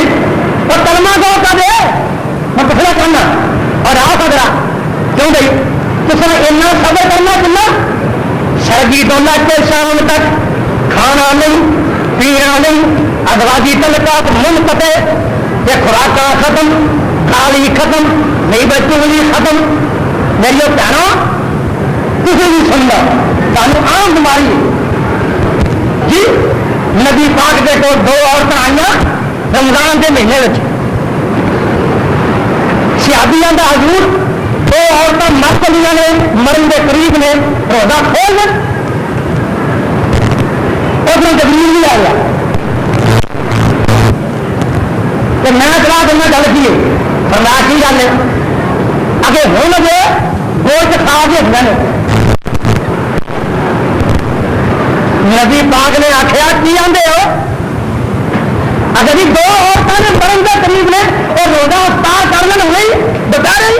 اور کلمہ کو کا دے میں پچھلا کرنا اور آ سکتا کیوں بھائی کس نے اتنا صبر کرنا کنا سرگی تو لگ کے شام تک کھانا نہیں پینا نہیں ازواجی تعلقات منقطع یہ خوراک ختم گالی ختم نہیں بچوں والی ختم میری بہنوں کسی بھی سن لو سانو عام بیماری ہے جی نبی پاک کے کو دو عورتیں آئیاں رمضان کے مہینے میں صحابیاں دا حضور دو عورتیں مر چلیاں نے مرن کے قریب نے روزہ کھول دیں اس میں جبریل بھی آ گیا کہ میں چلا دینا گل کی فرمایا کی گل ہے اگے ہوں گے گوشت کھا کے ہوں نے نبی پاک نے آخیا کی آدھے ہو اگر جی دو عورتوں نے مرن کے قریب نے اور روزہ افطار کر لیں نہیں بتا رہی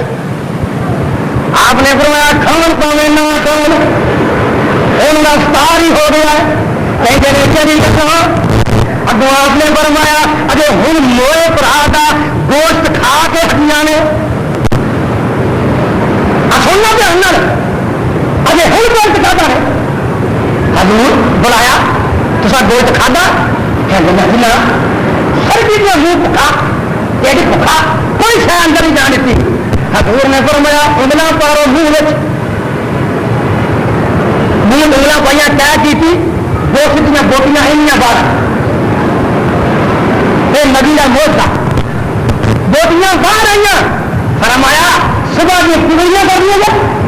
آپ نے فرمایا کھان پاوے نہ کھان ان کا افطار ہی ہو گیا ہے کہیں چلی کہاں اگوں آپ نے فرمایا اجے ہوں موئے برا کا گوشت کھا کے ہٹیاں نے سننا پہ ہن اجے ہوں گوشت کھاتا ہے حضور بلایا تو گوشت کھادا کہ ہر چیز میں منہ پکا پیٹ پکا کوئی شہ اندر نہیں جان دیتی حضور نے فرمایا انگلا پارو منہ انگلا پائیا طے کی گوشت دیا بوٹیاں آئی باہر نبی کا موت بوٹیاں باہر آئی فرمایا صبح کی پوریاں کر دیا گیا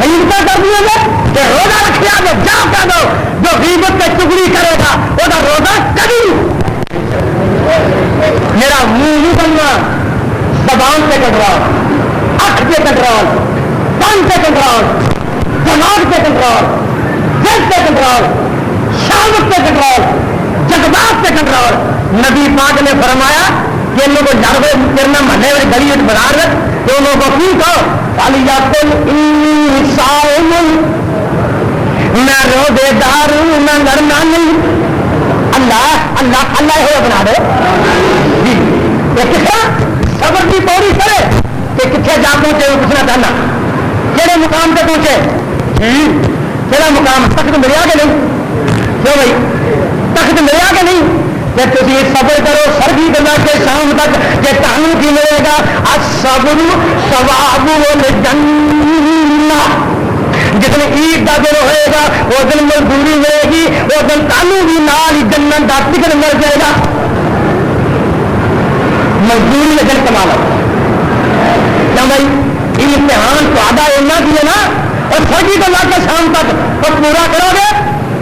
غیبت کر دیا گیا کہ روزہ رکھا جو جا کر دو جو غیبت کی چگلی کرے گا وہ روزہ کبھی میرا منہ نہیں بننا زبان سے کنٹرول اکھ سے کنٹرول کان سے کنٹرول دماغ سے کنٹرول دل سے کنٹرول شہوت سے کنٹرول جذبات سے کنٹرول نبی پاک نے فرمایا کہ ان لوگوں کو جڑ کرنا محلے میں گلی بنا رکھ تو ان لوگوں کو کیوں کہو خالی میں روزے دار میں لڑنا نہیں اللہ اللہ اللہ یہ بنا دے جی صبر کی پوری کرے کہ کتنے جا پہنچے وہ پوچھنا چاہنا کہڑے مقام پہ پہنچے کہڑا مقام تخت ملیا کہ نہیں کیوں بھائی تخت ملیا کہ نہیں کہ تھی صبر کرو سرگی بنا کے شام تک کہ تانوں کی ملے گا الصبر ثواب الجنہ جس دن عید کا دن ہوئے گا وہ دن مزدوری ملے گی وہ دن تانوں بھی نال جنت کا ٹکٹ مل جائے گا مزدوری میں دن کما لو کیا بھائی امتحان تو آدھا ہونا بھی ہے نا اور سرگی بنا کے شام تک وہ پورا کرو گے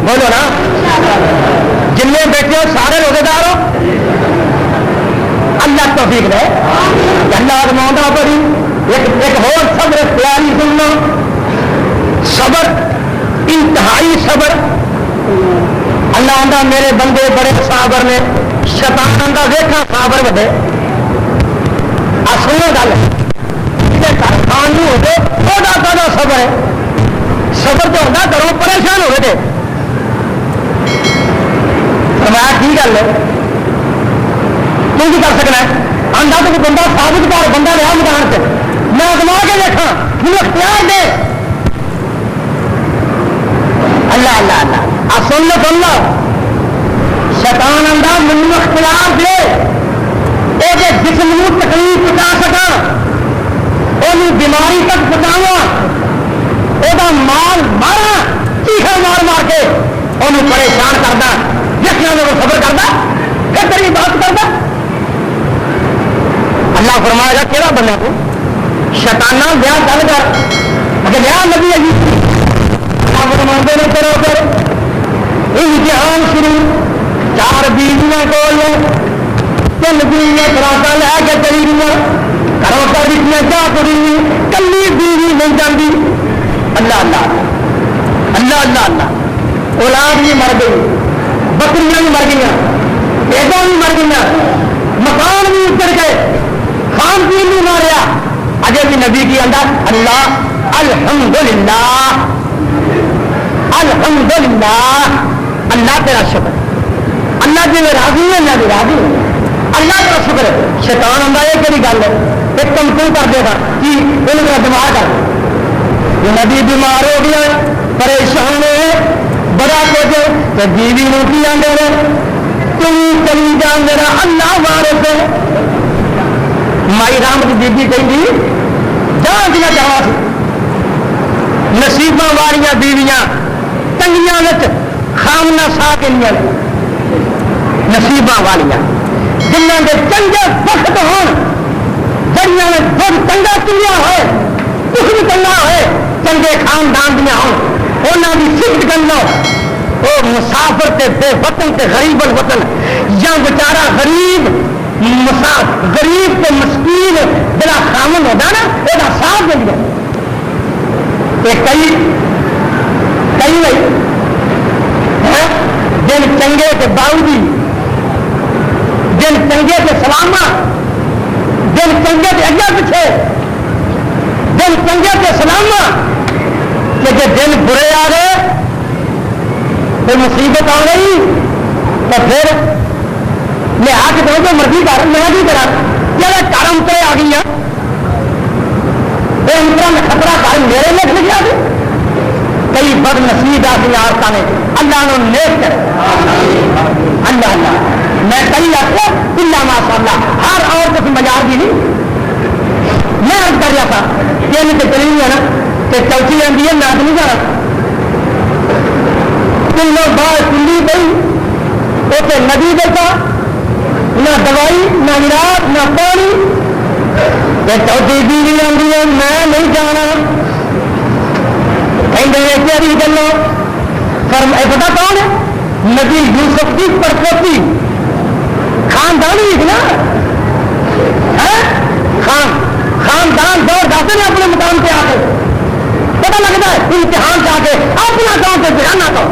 بولو نا جن بیٹھے ہو سارے روزے دار ہو اللہ توفیق دے اللہ ارماؤں بڑی ایک اور صبر پیاری سننا صبر انتہائی صبر اللہ آندا میرے بندے بڑے صابر نے شیطان آندا ویکھا صابر وڈے آ سنو گل خان نہیں ہوتے وہ صبر ہے صبر تو ہوتا کرو پریشان ہوئے تھے فرمایا کی گل ہے کر سکنا آندا تو بندہ ثابت کر بندہ رہا میدان سے میں ازما کے دیکھا مجھے اختیار دے اللہ اللہ اللہ سن لو شیطان آندا مجھے اختیار دے یہ جسم کو تکلیف پہنچا سکا وہ بیماری تک پہنچاوا وہ مال مارا چیخا مار مار کے انہوں پریشان کرتا جس نے وہ صبر کرتا پھر تیری بات کرتا اللہ فرمائے گا کہڑا بندہ تو شیطانہ بیاہ گل کر اگر بیاہ نبی ہے اللہ فرماتے نے کرو کر امتحان شروع 4 بیویاں کول 3 بیویاں خوراک لے کے چلی گئی گھروں پر دیکھیاں کیا کری کلی بیوی مل جاتی اللہ اللہ اللہ اللہ اللہ اولاد بھی مر گئی بکریاں بھی مر گئی بیٹا بھی مر گئی مکان بھی اجڑ گئے خان پین بھی ماریا اجے بھی نبی کی اندر اللہ الحمدللہ الحمدللہ اللہ تیرا شکر اللہ جی میں راضی ہے اللہ بھی راضی ہے اللہ کا شکر ہے شیطان آندا یہ کہڑی گل ہے ایک کم کیوں کر دے گا کہ ان کا دماغ کر یہ نبی بیمار ہو گیا پریشان ہے بڑا کچھ تو بیوی نو کی آدھے تم چلی جا میرا اللہ وارث ہے مائی رام کی بیبی کہیں جان دیا جہاں نصیباں والیاں بیویاں چنگیاں خامنا سا کے لیے نصیباں والیاں جنہوں کے چنگے وقت ہون جڑیاں نے دودھ چنگا چلیا ہوئے کچھ بھی چنگا ہوئے چنگے خاندان دیا ہونا کی سفت کر لو وہ مسافر تے بے وطن تے غریب الوطن یا بیچارہ غریب غریب تے مسکین جڑا خامن ہوتا نا یہ ساتھ دے دیا کئی نہیں دن چنگے تے باؤدی دن چنگے تے سلامہ دن چنگے تے اگے پیچھے دن چنگے تے سلامہ کہ دن برے آ گئے تو مصیبت آ گئی تو پھر میں آ کے جو مرضی کر میں بھی کرا یہ گھر انترے آ گئی انترا میں خطرہ گھر میرے لکھ لکھا دے کئی بد نصیب آدمی عورتوں نے اللہ نے نیک کرے اللہ اللہ میں کئی آتا اللہ ماشاء اللہ ہر عورت کی مزاج بھی نہیں میں عرض کر رہا تھا کہ ان کے چلی ہے نا کہ چوتھی آتی ہے میں نہیں جانا کلو باہر کلی گئی اسے ندی دیکھا نہ دوائی نہ علاج نہ پانی چوتھی بیوی آتی ہے میں نہیں جانا کہیں گلو پتا کون ہے نبی یوسف کی پرپوتی خاندانی نا خاندان دور جاتے ہیں اپنے مقام پہ آ کے پتا لگتا ہے امتحان سے آ کے اپنا گاؤں سے بہانا تو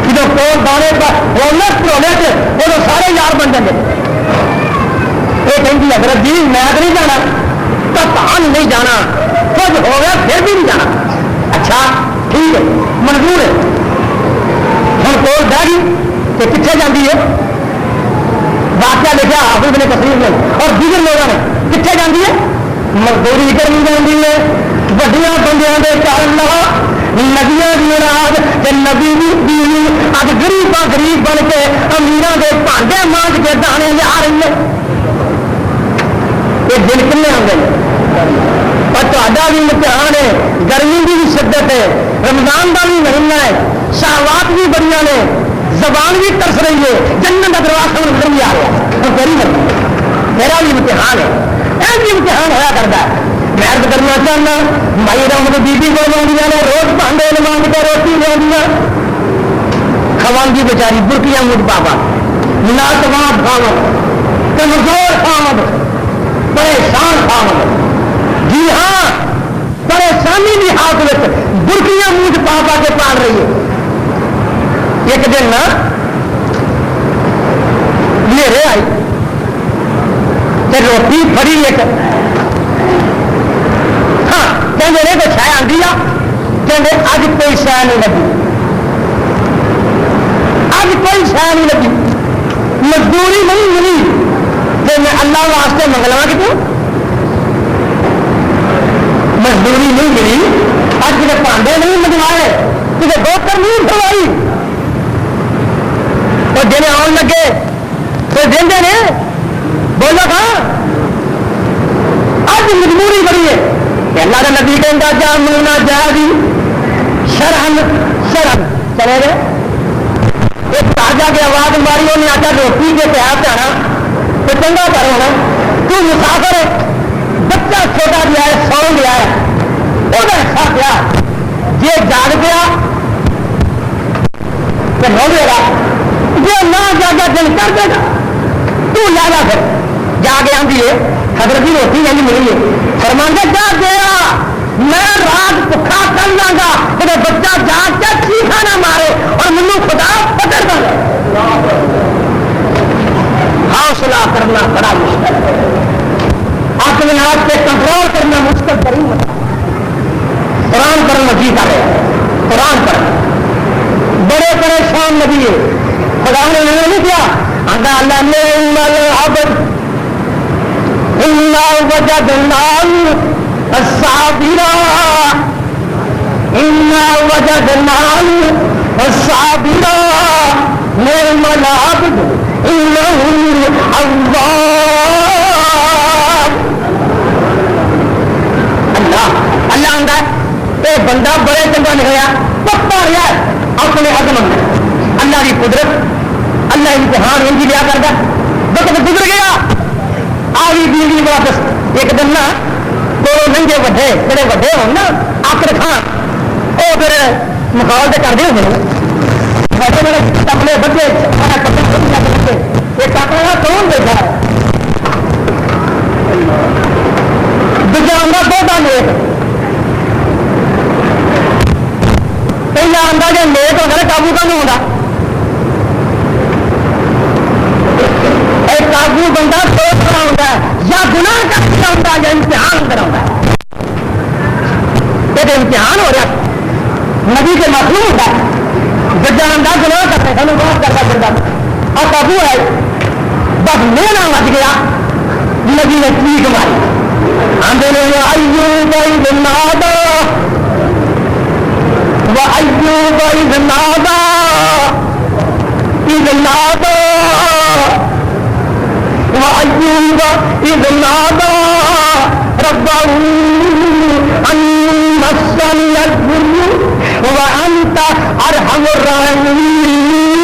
جب کول دانے کا رونق پرونے وہ سارے یار بن جائیں گے یہ کہیں حضرت جی میں نہیں جانا کپان نہیں جانا کچھ ہو گیا پھر بھی نہیں جانا اچھا ٹھیک ہے منظور ہے ہم کول بہ گئی کہ کتنے جاتی ہے واقعہ لکھا حافظ نے تصویر میں اور دیگر لوگوں نے کتنے جاتی ہے مزدوری کرنی جاتی ہے وڈیاں بندیاں کے کارن ندیاں دی نبی بیوی اج غریباں غریب بن کے امیراں کے بھانڈے مانج کے دانے لیا رہی ہے یہ دن کنے آتے ہیں اور تا بھی امتحان ہے گرمی کی بھی شدت ہے رمضان کا بھی مہینہ ہے شہوات بھی بڑی نے زبان بھی ترس رہی ہے جنت کا دروازہ نظر بھی آ رہا میرا بھی امتحان ہے یہ بھی امتحان ہوا کرتا ہے میں عرض کرنا چاہنا مائی رحمت بی بی کو لوگ روز بانڈے لوگ کے روٹی لیا کھوانگی بیچاری برکیاں مجھ پاپا ناتوان خامد کمزور خامد پریشان خامد جی ہاں پریشانی بھی ہاتھ میں برکیاں مجھ پاپا کے پال رہی ہے ایک دن نا میرے آئی روٹی پڑی ایک ہاں کہ تو شاید آتی آ کہ اج کوئی شہ نہیں لگی اج کوئی شہ نہیں لگی مزدوری نہیں ملی کہ میں اللہ واسطے منگلوا کتوں مزدوری نہیں ملی اج کتنے پانڈے نہیں منگوائے کتنے بوتر نہیں اٹھوائی تو جن آن لگے تو دے نے بولو کہاں اج مجبوری بڑی ہے اللہ کا نبی کہتا جا ملنا جا بھی شرم شرم چلے گئے ایک تازہ کی آواز ماری انہیں آتا روٹی کے پیار جانا تو چنگا کرو نا تو مسافر بچہ چھوٹا بھی ہے سو گیا ہے وہ ایسا کیا یہ جاگ گیا تو ہو گیا یہ نہ جاگا دل کر دے گا تو لا جا پھر جا کے آتی ہے حضرت کی روٹی نہیں ملی ہے فرماندہ جا گیا میں رات بھوکا کر لاں گا کہ بچہ جا کے چیخا نہ مارے اور منو خدا پکڑ دے حوصلہ کرنا بڑا مشکل ہے اپنے آپ سے کنٹرول کرنا مشکل ترین قرآن پر مجید آ گیا قرآن پر بڑے پریشان نبی ہے خدا نے نہیں کیا اللہ نے عبد إِنَّا وَجَدْنَاهُ صَابِرًا إِنَّا وَجَدْنَاهُ صَابِرًا نِعْمَ الْعَبْدُ إِنَّهُ أَوَّابٌ اللہ آندا اے بندہ بڑے چنگا نکلیا پکا رہا ہے اپنے عزم میں. اللہ کی قدرت اللہ امتحان ان کی لیا کرتا وقت گزر گیا آ گئی بیوی واپس. ایک دن نا دو ننگے وڈے بڑے وڈے ہو نا آکر کھان وہ پھر مخال سے کرتے ہوتے اپنے بچے ایک اپنا کون دیکھا ہے دوسرا آدھا بہت نیک پہلا آدھا جو نیک ہوتا ہے قابو کا نہیں ہوتا قابو بندہ سوچ رہا ہوتا ہے یا گناہ کرتا ہوتا ہے یا امتحان کرا ہوتا ہے. یہ امتحان ہو رہا نبی کے مخلوق ہوتا ہے ججا بندہ گناہ کرتا ہے سنو بہت کرتا بندہ اور قابو ہے بس میرا مچ گیا نبی نے چیخ ماری آندے ایوب اذ نادى وأيوب اذ نادى وأيوب إذ نادى ربه أني مسني الضر وأنت أرحم الراحمين.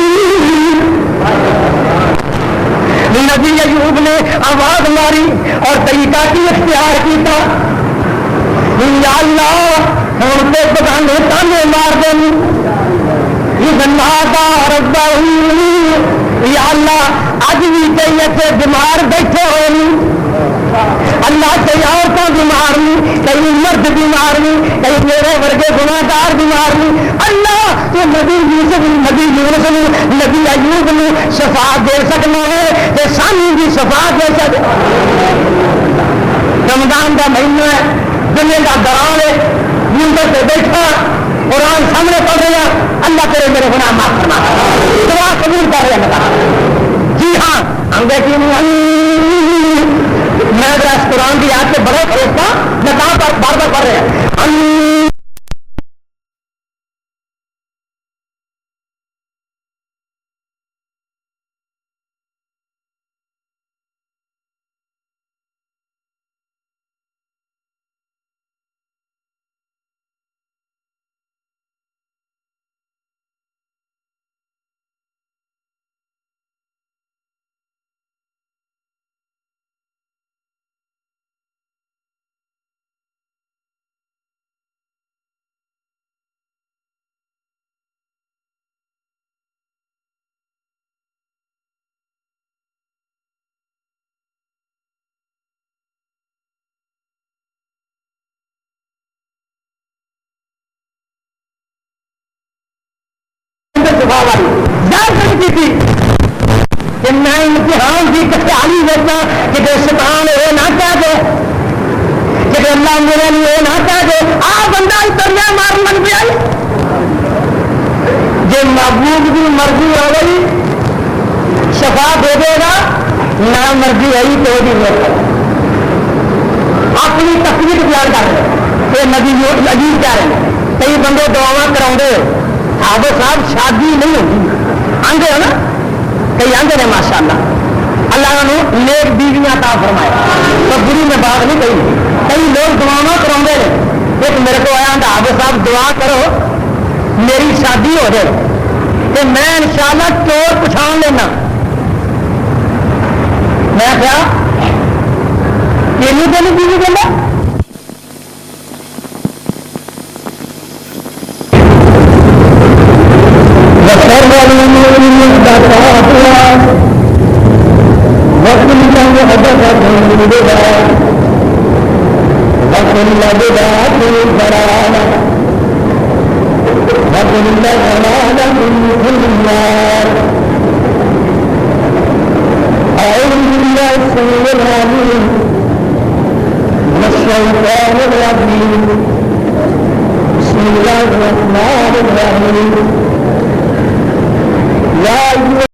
نبی ایوب نے آواز ماری اور طریقہ کی اختیار کیتا یا اللہ ہم تے بگانے تانے مار دیں اذ نادى ربه یا اللہ اج بھی کئی ایسے بیمار بیٹھے ہوئے اللہ کئی عورتیں بیمار نہیں کئی مرد بیمار نہیں کئی میرے ورگے گناہگار بیمار نہیں اللہ تو نبی یوسف نبی یونس نبی ایوب نے شفا دے سکنا ہے کہ سانو بھی شفا دے سکے. رمضان کا مہینہ ہے دنیا کا دوران ہے ممبر سے بیٹھا قرآن سامنے پڑھ رہے ہیں اللہ کرے میرے گناہ معاف فرما دعا قبول کر رہے ہیں. جی ہاں ہم دیکھیں میں ذرا اس قرآن کی یاد سے بڑے پڑھتا میں کہاں پر بار بار پڑھ رہے ہیں کی تھی کہ میں امتحان کی کچالی دیتا کہ شیطان یہ نہ کہہ دے کہ اللہ میرے لیے یہ نہ کہہ دے آ بندہ اتریا مار لگ پیا جی محبوب کی مرضی ہو گئی شفا دے دے گا نہ مرضی آئی تو وہ بھی اپنی تکلیف بیان کر رہے کہ نبی عجیب کہہ رہے ہیں کئی بندے دعا کرا حافظ صاحب شادی نہیں ہوتی آندے ہو نا کئی آندے نے ماشاء اللہ اللہ نے نیک بیویاں عطا فرمائے تو بری میں بات نہیں کہی کئی لوگ دعا کرا ایک میرے کو آیا حافظ صاحب دعا کرو میری شادی ہو جائے کہ میں انشاءاللہ چور پچھان لینا میں کیا یہ نہیں دینی بیوی بندہ بسم الله الرحمن الرحيم